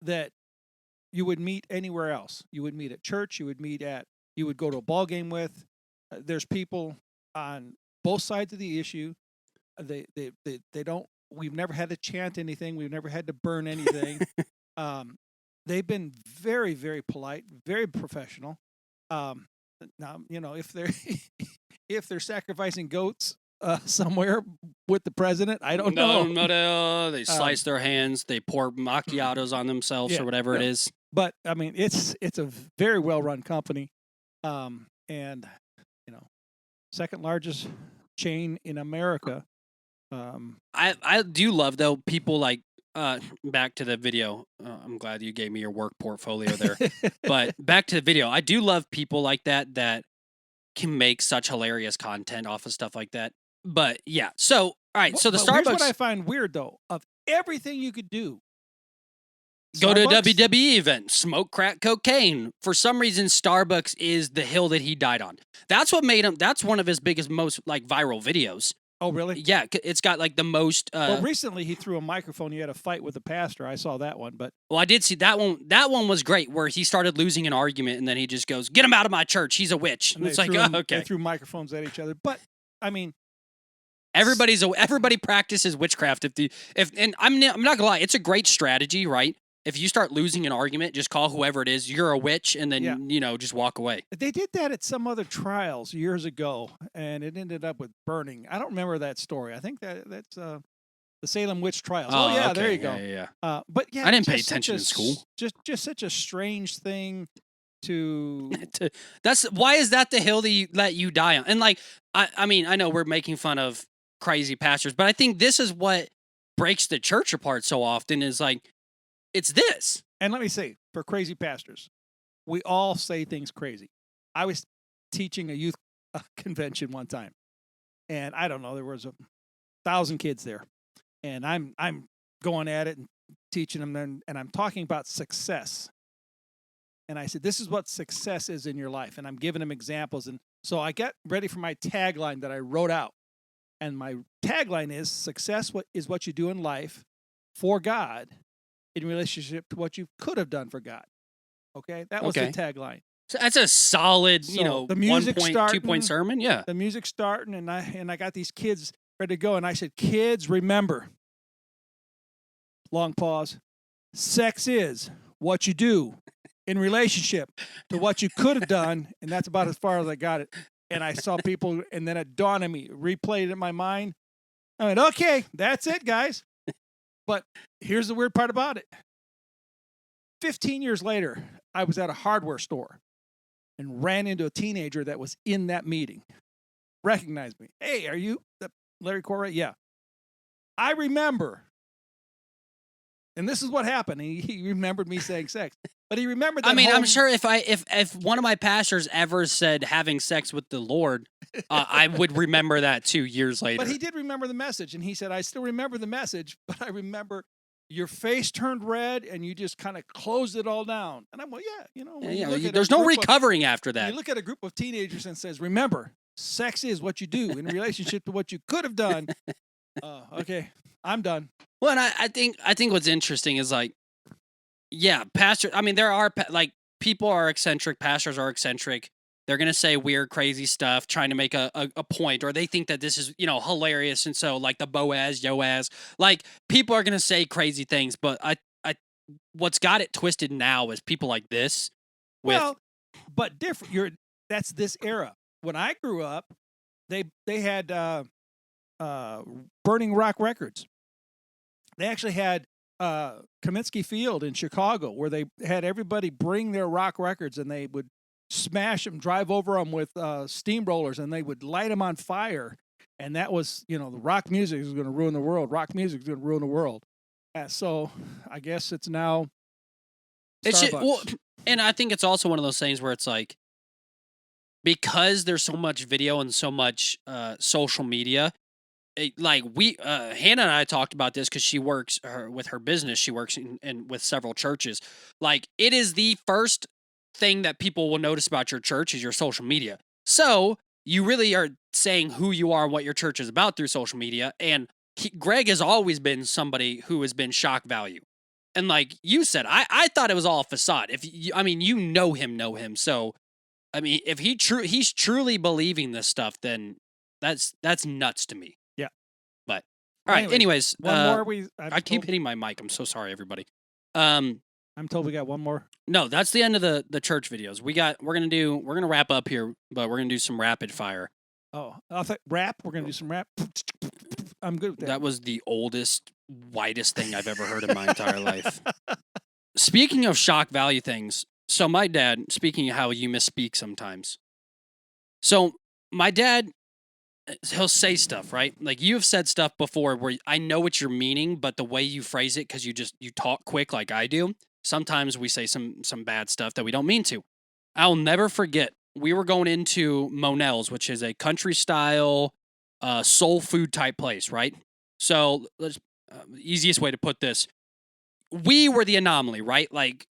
that you would meet anywhere else. You would meet at church. You would go to a ball game with. There's people on both sides of the issue. They don't. We've never had to chant anything. We've never had to burn anything. They've been very, very polite, very professional. Now, if they're sacrificing goats somewhere with the president, I don't know. No. They slice their hands. They pour macchiatos on themselves or whatever it is. But I mean, it's a very well run company, and second largest chain in America. I do love though people like back to the video. I'm glad you gave me your work portfolio there. But back to the video, I do love people like that can make such hilarious content off of stuff like that. But yeah, so all right, so the But Starbucks. Here's what I find weird though: of everything you could do, Go to a Starbucks? WWE event, smoke crack cocaine. For some reason, Starbucks is the hill that he died on. That's what made him. That's one of his biggest, most like viral videos. Oh, really? Yeah, it's got like the most. Well, recently he threw a microphone. He had a fight with the pastor. I saw that one, but Well, I did see that one. That one was great, where he started losing an argument, and then he just goes, "Get him out of my church. He's a witch." And it's like, oh, okay. They threw microphones at each other. But I mean, Everybody practices witchcraft. And I'm not gonna lie, it's a great strategy, right? If you start losing an argument, just call whoever it is. You're a witch, and then just walk away. they did that at some other trials years ago, and it ended up with burning. I don't remember that story. I think that's the Salem witch trials. Oh yeah, okay. there you go. Yeah. But yeah, I didn't pay just attention in school. Just such a strange thing to. Why is that the hill that you die on? And like, I mean, I know we're making fun of crazy pastors, but I think this is what breaks the church apart so often. Is like, it's this. And let me say, for crazy pastors, we all say things crazy. I was teaching a youth convention one time, and I don't know, there was 1,000 kids there, and I'm going at it and teaching them, and I'm talking about success. And I said, this is what success is in your life, and I'm giving them examples. And so I got ready for my tagline that I wrote out, and my tagline is: success is what you do in life for God, in relationship to what you could have done for God. Okay? That was the tagline. So that's a solid, the music 2 point sermon. Yeah. The music's starting, and I got these kids ready to go, and I said, kids, remember. Long pause. sex is what you do in relationship to what you could have done, and that's about as far as I got it. And I saw people, and then it dawned on me, replayed it in my mind. I went, okay, that's it, guys. But here's the weird part about it. 15 years later, I was at a hardware store and ran into a teenager that was in that meeting. Recognized me. Hey, are you Larry Corey? Yeah. I remember. And this is what happened. He remembered me saying sex. But he remembered that. I mean, I'm sure if one of my pastors ever said having sex with the Lord, I would remember that 2 years later. But he did remember the message, and he said, I still remember the message, but I remember your face turned red and you just kind of closed it all down. And I'm like, yeah, you know. There's no recovering after that. You look at a group of teenagers and says, remember, sex is what you do in relationship to what you could have done. Okay, I'm done. Well, and I think what's interesting is like, yeah, pastor. I mean, there are like people are eccentric, pastors are eccentric. They're gonna say weird, crazy stuff, trying to make a point, or they think that this is hilarious, and so like the Boaz, Yoaz, like people are gonna say crazy things. But I what's got it twisted now is people like this. But different. That's this era. When I grew up, they had Burning Rock Records. They actually had Kaminsky Field in Chicago, where they had everybody bring their rock records, and they would smash them, drive over them with steamrollers, and they would light them on fire. And that was, the rock music is going to ruin the world. Rock music is going to ruin the world. So I guess it's now Starbucks. And I think it's also one of those things where it's like, because there's so much video and so much social media, Hannah and I talked about this because she works with her business. She works in with several churches. Like, it is the first thing that people will notice about your church is your social media. So you really are saying who you are and what your church is about through social media. And Greg has always been somebody who has been shock value. And like you said, I thought it was all a facade. Know him. So, I mean, if he's truly believing this stuff, then that's nuts to me. Yeah. But all right. Anyways, one more. I keep hitting my mic. I'm so sorry, everybody. I'm told we got one more. No, that's the end of the church videos. We're gonna wrap up here, but we're gonna do some rapid fire. Oh, I thought rap. We're gonna do some rap. I'm good with that. That was the oldest, whitest thing I've ever heard in my entire life. Speaking of shock value things, so my dad, speaking of how you misspeak sometimes. So my dad, he'll say stuff, right? Like, you have said stuff before where I know what you're meaning, but the way you phrase it, because you talk quick like I do, sometimes we say some bad stuff that we don't mean to. I'll never forget, we were going into Monell's, which is a country-style soul food type place, right? So, easiest way to put this, we were the anomaly, right? Like,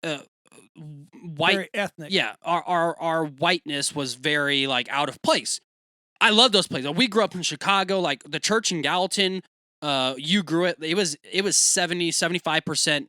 white, very ethnic. Yeah, our whiteness was very like out of place. I love those places. We grew up in Chicago, like the church in Gallatin. You grew it. It was 75%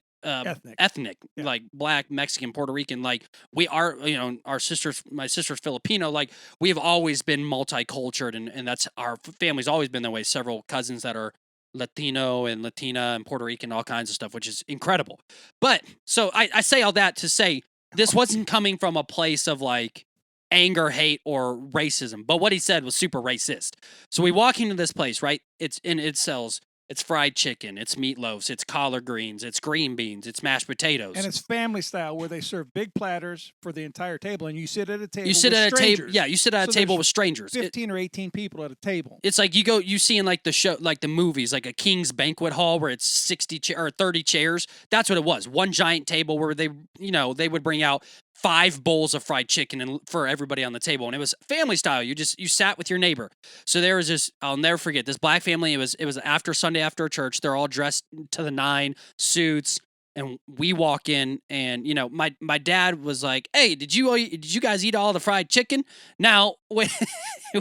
ethnic, yeah. Like Black, Mexican, Puerto Rican. Like we are, our sisters. My sister's Filipino. Like we have always been multicultural, and that's our family's always been that way. Several cousins that are Latino and Latina and Puerto Rican, all kinds of stuff, which is incredible. But so I say all that to say this wasn't coming from a place of like anger, hate, or racism. But what he said was super racist. So we walk into this place, right? It sells. It's fried chicken, it's meatloafs, it's collard greens, it's green beans, it's mashed potatoes. And it's family style where they serve big platters for the entire table, and you sit at a table you sit with at strangers. a table. Yeah, you sit at a table with strangers. 15 or 18 people at a table. It's like you see in like the show, like the movies, like a King's banquet hall where it's 60 or 30 chairs. That's what it was. One giant table where they would bring out 5 bowls of fried chicken and for everybody on the table, and it was family style. You sat with your neighbor. So there was this, I'll never forget, this black family. It was after Sunday after church. They're all dressed to the nine, suits, and we walk in, and my dad was like, "Hey, did you guys eat all the fried chicken?" Now when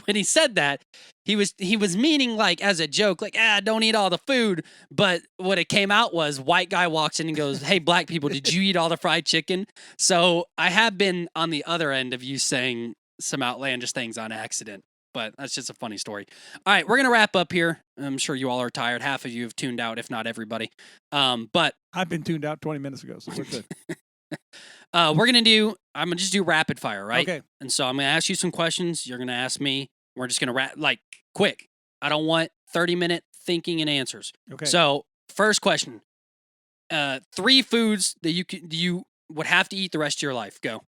he said that, he was meaning like as a joke, like, don't eat all the food. But what it came out was, white guy walks in and goes, "Hey, black people, did you eat all the fried chicken?" So I have been on the other end of you saying some outlandish things on accident. but that's just a funny story. All right, we're gonna wrap up here. I'm sure you all are tired. Half of you have tuned out, if not everybody. But I've been tuned out 20 minutes ago, so we're good. I'm gonna just do rapid fire, right? Okay. And so I'm gonna ask you some questions. You're gonna ask me. We're just gonna quick. I don't want 30-minute thinking and answers. Okay. So first question: 3 foods that you would have to eat the rest of your life. Go.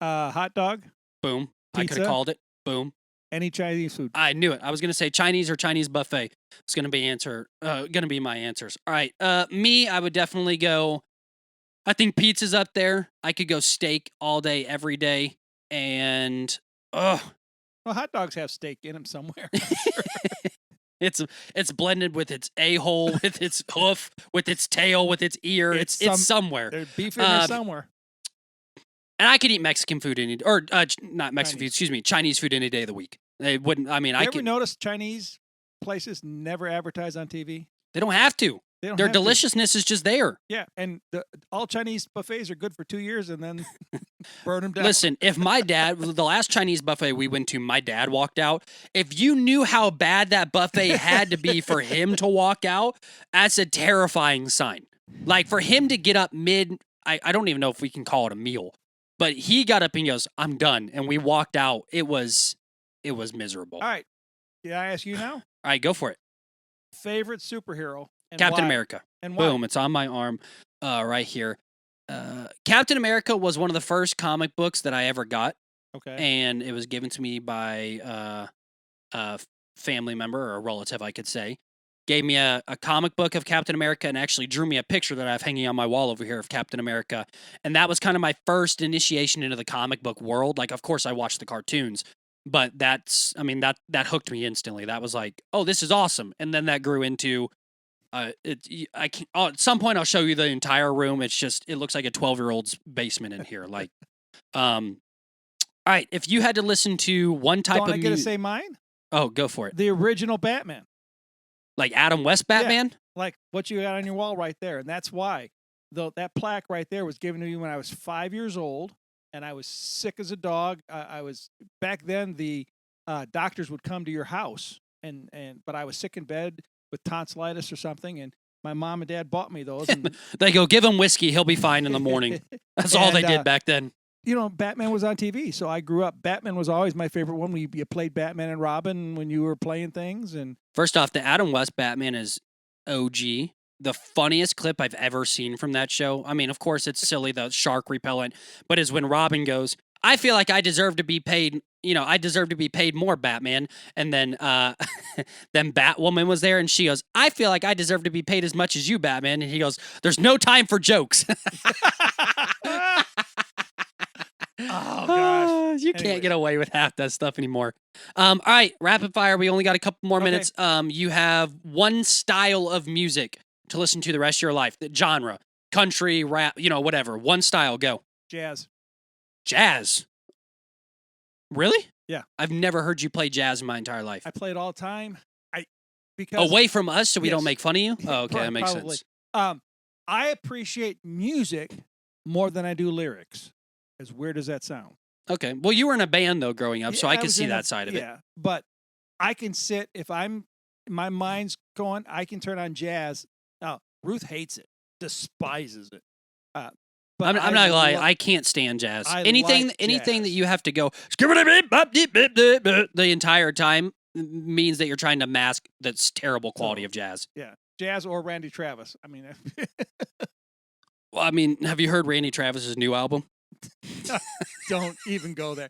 Hot dog, Boom. I could Pizza? have called it. Boom. any Chinese food. I knew it. I was gonna say Chinese or Chinese buffet. It's gonna be my answers. All right. Me, I would definitely go. I think pizza's up there. I could go steak all day, every day, and Well, hot dogs have steak in them somewhere. it's blended with its a-hole, with its hoof, with its tail, with its ear. It's somewhere. There's beef in there somewhere. And I could eat Mexican food not Mexican food, excuse me, Chinese food any day of the week. They wouldn't. I mean, You ever notice Chinese places never advertise on TV? They don't have to. Their deliciousness is just there. Yeah, and all Chinese buffets are good for 2 years, and then burn them down. Listen, if my dad, the last Chinese buffet we went to, my dad walked out. If you knew how bad that buffet had to be for him to walk out, that's a terrifying sign. Like for him to get up I don't even know if we can call it a meal, but he got up and goes, "I'm done," and we walked out. It was miserable. All right, can I ask you now? All right, go for it. Favorite superhero? And Captain why? America. And why? Boom, it's on my arm right here. Captain America was one of the first comic books that I ever got. Okay. And it was given to me by a family member or a relative, I could say. Gave me a comic book of Captain America and actually drew me a picture that I have hanging on my wall over here of Captain America. And that was kind of my first initiation into the comic book world. Like, of course, I watched the cartoons. But that hooked me instantly. That was like, oh, this is awesome. And then that grew into... at some point I'll show you the entire room. It's just, it looks like a 12-year-old's basement in here. Like, all right. If you had to listen to one type Don't of I get to say mine? Oh, go for it. The original Batman. Like Adam West Batman? Yeah, like what you got on your wall right there. And that's why. That plaque right there was given to me when I was 5 years old and I was sick as a dog. Back then the doctors would come to your house but I was sick in bed with tonsillitis or something, and my mom and dad bought me those. And they go, give him whiskey, he'll be fine in the morning. That's all they did back then. You know, Batman was on TV, so I grew up. Batman was always my favorite one. You played Batman and Robin when you were playing things. And first off, the Adam West Batman is OG. The funniest clip I've ever seen from that show. I mean, of course, it's silly, the shark repellent, but is when Robin goes, I feel like I deserve to be paid. I deserve to be paid more, Batman. And then then Batwoman was there, and she goes, I feel like I deserve to be paid as much as you, Batman. And he goes, there's no time for jokes. Oh, gosh. You can't get away with half that stuff anymore. All right, rapid fire. We only got a couple more minutes. You have one style of music to listen to the rest of your life. The genre, country, rap, whatever. One style, go. Jazz. Jazz? Really? Yeah. I've never heard you play jazz in my entire life. I play it all the time. Because away from us, so we don't Yes. make fun of you? Oh, okay, that makes Probably. sense. I appreciate music more than I do lyrics. As weird as that sound. Okay. Well, you were in a band, though, growing up, so I could was see in that side of it. Yeah, but I can sit, if my mind's going, I can turn on jazz. Now, Ruth hates it, despises it. But I'm not gonna lie, I can't stand jazz. I Anything like that jazz. you have to go the entire time means that you're trying to mask that's terrible quality of jazz. Yeah, jazz or Randy Travis. I mean, Well, I mean, have you heard Randy Travis's new album? don't even go there.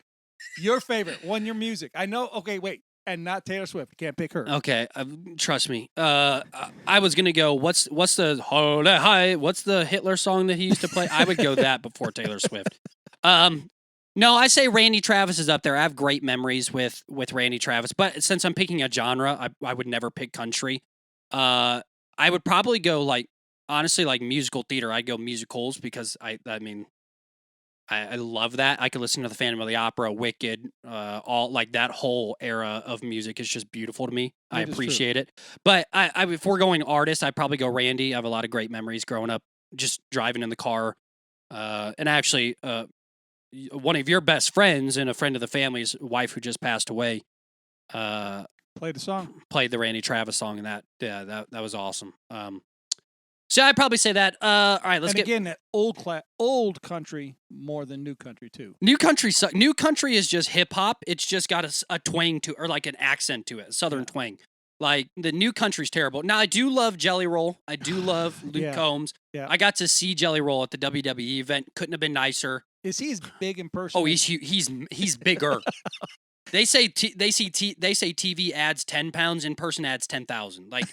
Your favorite, your music. I know. Okay, wait, and not Taylor Swift. You can't pick her. Okay, trust me. I was gonna go. What's the Hitler song that he used to play? I would go that before Taylor Swift. No, I say Randy Travis is up there. I have great memories with Randy Travis, but since I'm picking a genre, I would never pick country. I would probably go honestly musical theater. I'd go musicals because I love that. I could listen to the Phantom of the Opera, Wicked, all that whole era of music is just beautiful to me. I appreciate it. But if we're going artist, I'd probably go Randy. I have a lot of great memories growing up, just driving in the car. And actually, one of your best friends and a friend of the family's wife who just passed away, Play the song. Played the Randy Travis song, and that was awesome. So I'd probably say that. All right, let's and get again that old country more than new country too. New country. New country is just hip hop. It's just got a twang to, or like an accent to it, a southern twang. Like the new country's terrible. Now I do love Jelly Roll. I do love Luke Combs. Yeah. I got to see Jelly Roll at the WWE event. Couldn't have been nicer. Is he as big in person? Oh, he's bigger. They say TV adds 10 pounds, in person adds 10,000. Like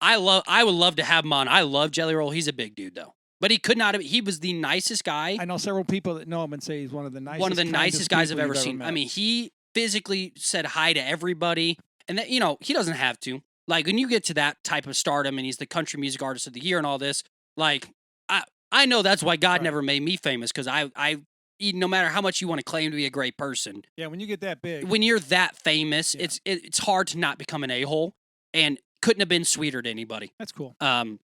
I would love to have him on. I love Jelly Roll. He's a big dude though. But he could not have. He was the nicest guy. I know several people that know him and say he's one of the nicest guys I've ever seen. met. I mean, he physically said hi to everybody, and that he doesn't have to. Like when you get to that type of stardom, and he's the country music artist of the year and all this. Like I know that's why God never made me famous, because I no matter how much you want to claim to be a great person. Yeah, when you get that big, when you're that famous, it's hard to not become an a-hole, and couldn't have been sweeter to anybody. That's cool. All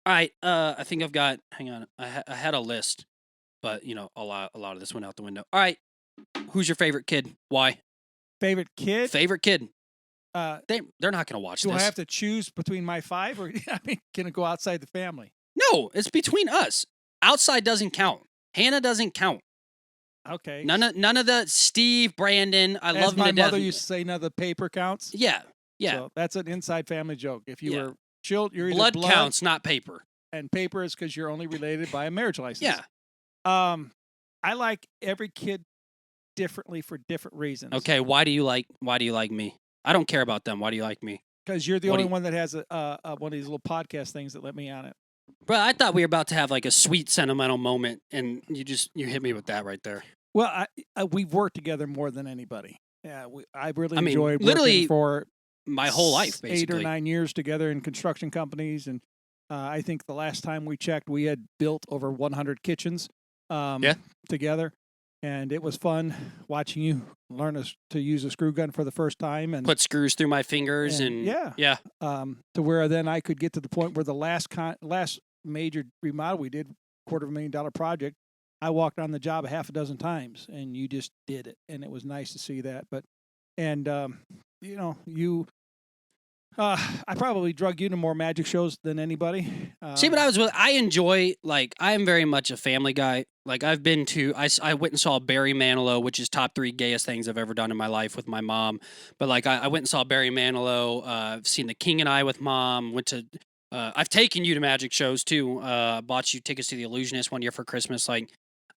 right, I think I've got. Hang on, I had a list, but a lot of this went out the window. All right, who's your favorite kid? Why? Favorite kid? Favorite kid. They're not going to watch do this. I have to choose between my 5, or can it go outside the family? No, it's between us. Outside doesn't count. Hannah doesn't count. Okay. None of the Steve, Brandon. I love my them to mother death. used to say, none of the paper counts. Yeah. So that's an inside family joke. If you were chilled, you're blood either counts, not paper. And paper is because you're only related by a marriage license. Yeah. I like every kid differently for different reasons. Okay. Why do you like me? I don't care about them. Why do you like me? Because you're the only one that has one of these little podcast things that let me on it. Bro, I thought we were about to have like a sweet sentimental moment, and you hit me with that right there. Well, we've worked together more than anybody. Yeah, I really enjoyed literally working for my whole life, basically 8 or 9 years together in construction companies, and I think the last time we checked, we had built over 100 kitchens together, and it was fun watching you learn to use a screw gun for the first time and put screws through my fingers and to where then I could get to the point where the last major remodel we did, $250,000 project, I walked on the job 6 times, and you just did it, and it was nice to see that. But I probably drug you to more magic shows than anybody. See, but I enjoy, like, I am very much a family guy. Like, I've been to, I went and saw Barry Manilow, which is top 3 gayest things I've ever done in my life with my mom. But, like, I went and saw Barry Manilow. I've seen The King and I with mom. Went to, I've taken you to magic shows, too. Bought you tickets to The Illusionist one year for Christmas. Like,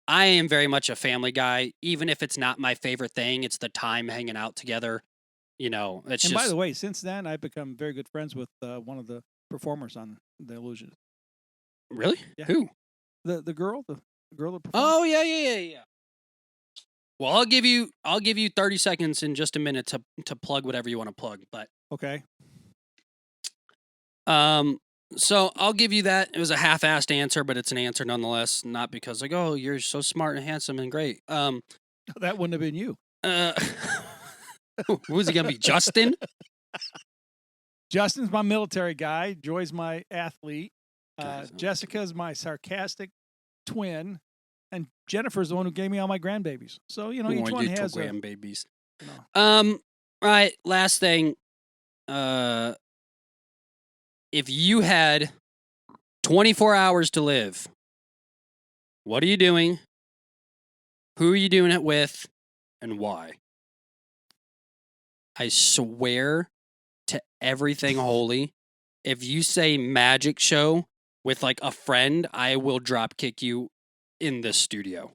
I am very much a family guy. Even if it's not my favorite thing, it's the time hanging out together. It's and by the way, since then, I've become very good friends with one of the performers on The Illusionist. Really? Yeah. Who? The girl that performed. Oh, yeah. Well, I'll give you 30 seconds in just a minute to plug whatever you want to plug, but okay. So I'll give you that. It was a half-assed answer, but it's an answer nonetheless, not because like, oh, you're so smart and handsome and great. That wouldn't have been you. Who's he gonna be? Justin? Justin's my military guy. Joy's my athlete. Jessica's my sarcastic twin, and Jennifer's the one who gave me all my grandbabies. So each one has grandbabies. All right. Last thing. If you had 24 hours to live, what are you doing? Who are you doing it with? And why? I swear to everything holy, if you say magic show with like a friend, I will drop kick you in this studio.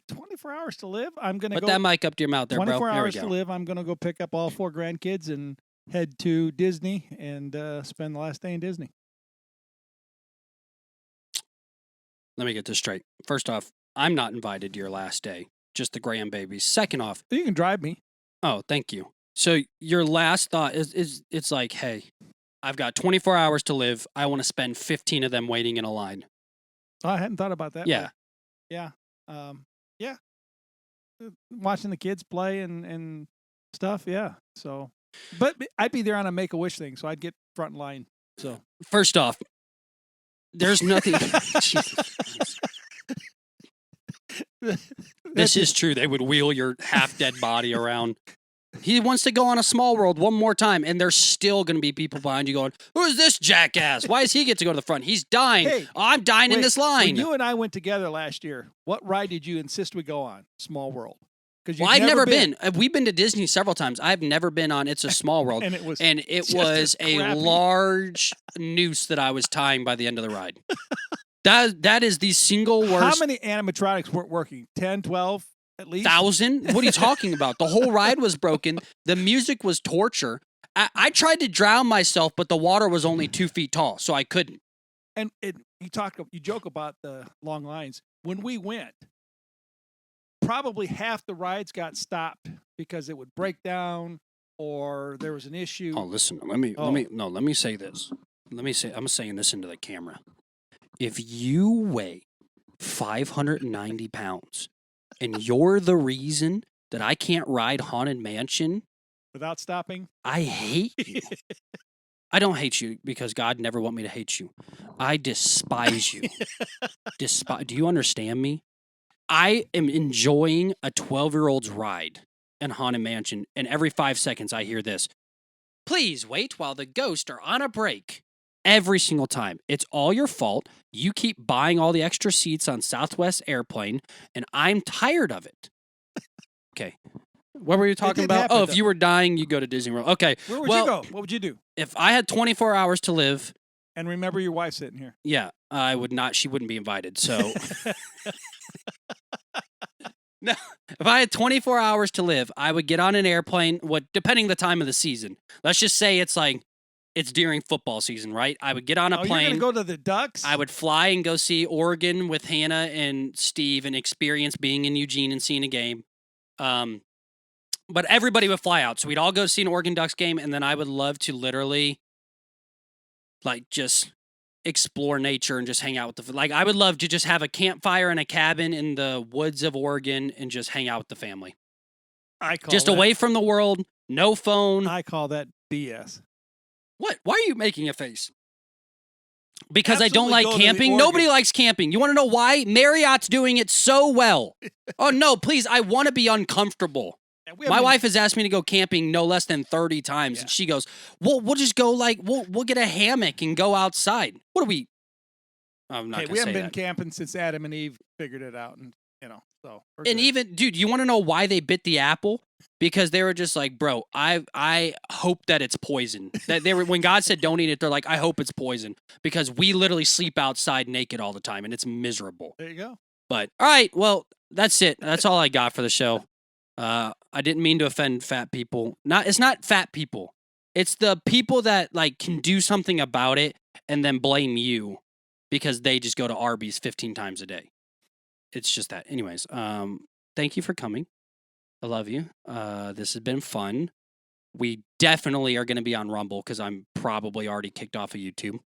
24 hours to live? I'm going to Put that mic up to your mouth there, 24 bro. 24 hours to live. I'm going to go pick up all 4 grandkids and head to Disney and spend the last day in Disney. Let me get this straight. First off, I'm not invited to your last day. Just the grandbabies. Second off, you can drive me. Oh, thank you. So your last thought is it's like, hey, I've got 24 hours to live. I want to spend 15 of them waiting in a line. Oh, I hadn't thought about that. Yeah. Yeah. Yeah. Watching the kids play and stuff. Yeah. So, but I'd be there on a Make-A-Wish thing, so I'd get front line. So first off, there's nothing. This is true. They would wheel your half-dead body around. He wants to go on a Small World one more time, and there's still going to be people behind you going, who's this jackass? Why does he get to go to the front? He's dying. Hey, I'm dying in this line. When you and I went together last year, what ride did you insist we go on? Small World. Well, I've never been. We've been to Disney several times. I've never been on It's a Small World. And it was a large noose that I was tying by the end of the ride. That is the single worst. How many animatronics weren't working? 10, 12 at least? 1,000? What are you talking about? The whole ride was broken. The music was torture. I tried to drown myself, but the water was only 2 feet tall, so I couldn't. And you joke about the long lines. When we went, probably half the rides got stopped because it would break down or there was an issue. Oh, listen, let me say this. I'm saying this into the camera. If you weigh 590 pounds and you're the reason that I can't ride Haunted Mansion without stopping, I hate you. I don't hate you because God never want me to hate you. I despise you. Do you understand me? I am enjoying a 12-year-old's ride in Haunted Mansion, and every 5 seconds I hear this. Please wait while the ghosts are on a break. Every single time. It's all your fault. You keep buying all the extra seats on Southwest Airplane, and I'm tired of it. Okay. What were you talking about? Happen, if you were dying, you go to Disney World. Okay. Where would you go? What would you do? If I had 24 hours to live. And remember your wife sitting here. Yeah, I would not. She wouldn't be invited. So. No, if I had 24 hours to live, I would get on an airplane, depending the time of the season. Let's just say it's during football season, right? I would get on a plane. You're going to go to the Ducks? I would fly and go see Oregon with Hannah and Steve and experience being in Eugene and seeing a game. But everybody would fly out. So we'd all go see an Oregon Ducks game, and then I would love to literally, just explore nature and just hang out with I would love to just have a campfire in a cabin in the woods of Oregon and just hang out with the family. Away from the world, no phone. I call that BS. What? Why are you making a face? Because Absolutely I don't like camping. Nobody likes camping. You want to know why? Marriott's doing it so well. Oh, no, please. I want to be uncomfortable. My wife has asked me to go camping no less than 30 times. Yeah. And she goes, we'll just go we'll get a hammock and go outside. What are we? I'm not going to say that. We haven't been camping since Adam and Eve figured it out. And, so. And even, dude, you want to know why they bit the apple? Because they were just like, bro, I hope that it's poison. That when God said don't eat it, they're like, I hope it's poison. Because we literally sleep outside naked all the time and it's miserable. There you go. But, all right, well, that's it. That's all I got for the show. I didn't mean to offend fat people. It's not fat people. It's the people that can do something about it and then blame you because they just go to Arby's 15 times a day. It's just that. Anyways, thank you for coming. I love you. This has been fun. We definitely are going to be on Rumble because I'm probably already kicked off of YouTube.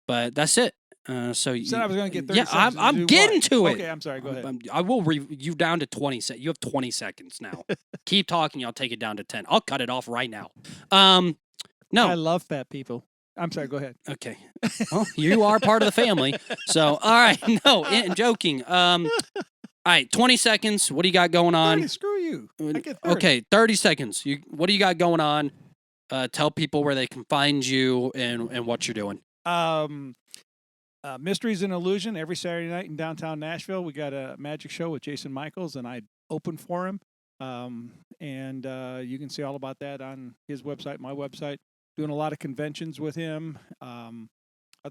But that's it. So you said I was going to get 30 seconds. I'm getting to it. Okay, I'm sorry. Go ahead. I will you down to 20 seconds. You have 20 seconds now. Keep talking. I'll take it down to 10. I'll cut it off right now. No. I love fat people. I'm sorry. Go ahead. Okay. Well, you are part of the family. So, all right. No, joking. All right, 20 seconds. What do you got going on? 30, screw you. I get 30. Okay, 30 seconds. What do you got going on? Tell people where they can find you and what you're doing. Mysteries and Illusion every Saturday night in downtown Nashville. We got a magic show with Jason Michaels, and I open for him. And you can see all about that on his website, my website. Doing a lot of conventions with him. Other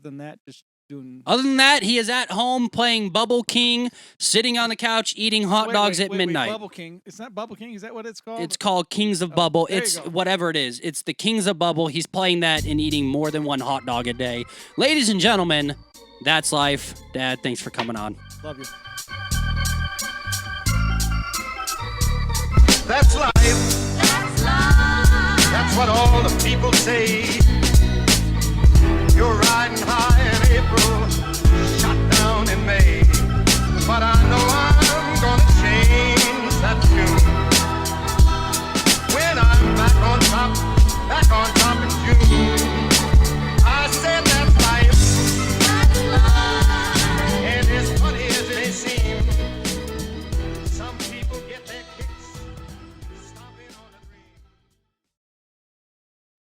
than that, he is at home playing Bubble King, sitting on the couch, eating hot dogs at midnight. Bubble King. It's not Bubble King. Is that what it's called? It's called Kings of Bubble. It's whatever it is. It's the Kings of Bubble. He's playing that and eating more than one hot dog a day. Ladies and gentlemen, that's life. Dad, thanks for coming on. Love you. That's life. That's life. That's what all the people say. You're riding high in April, shot down in May.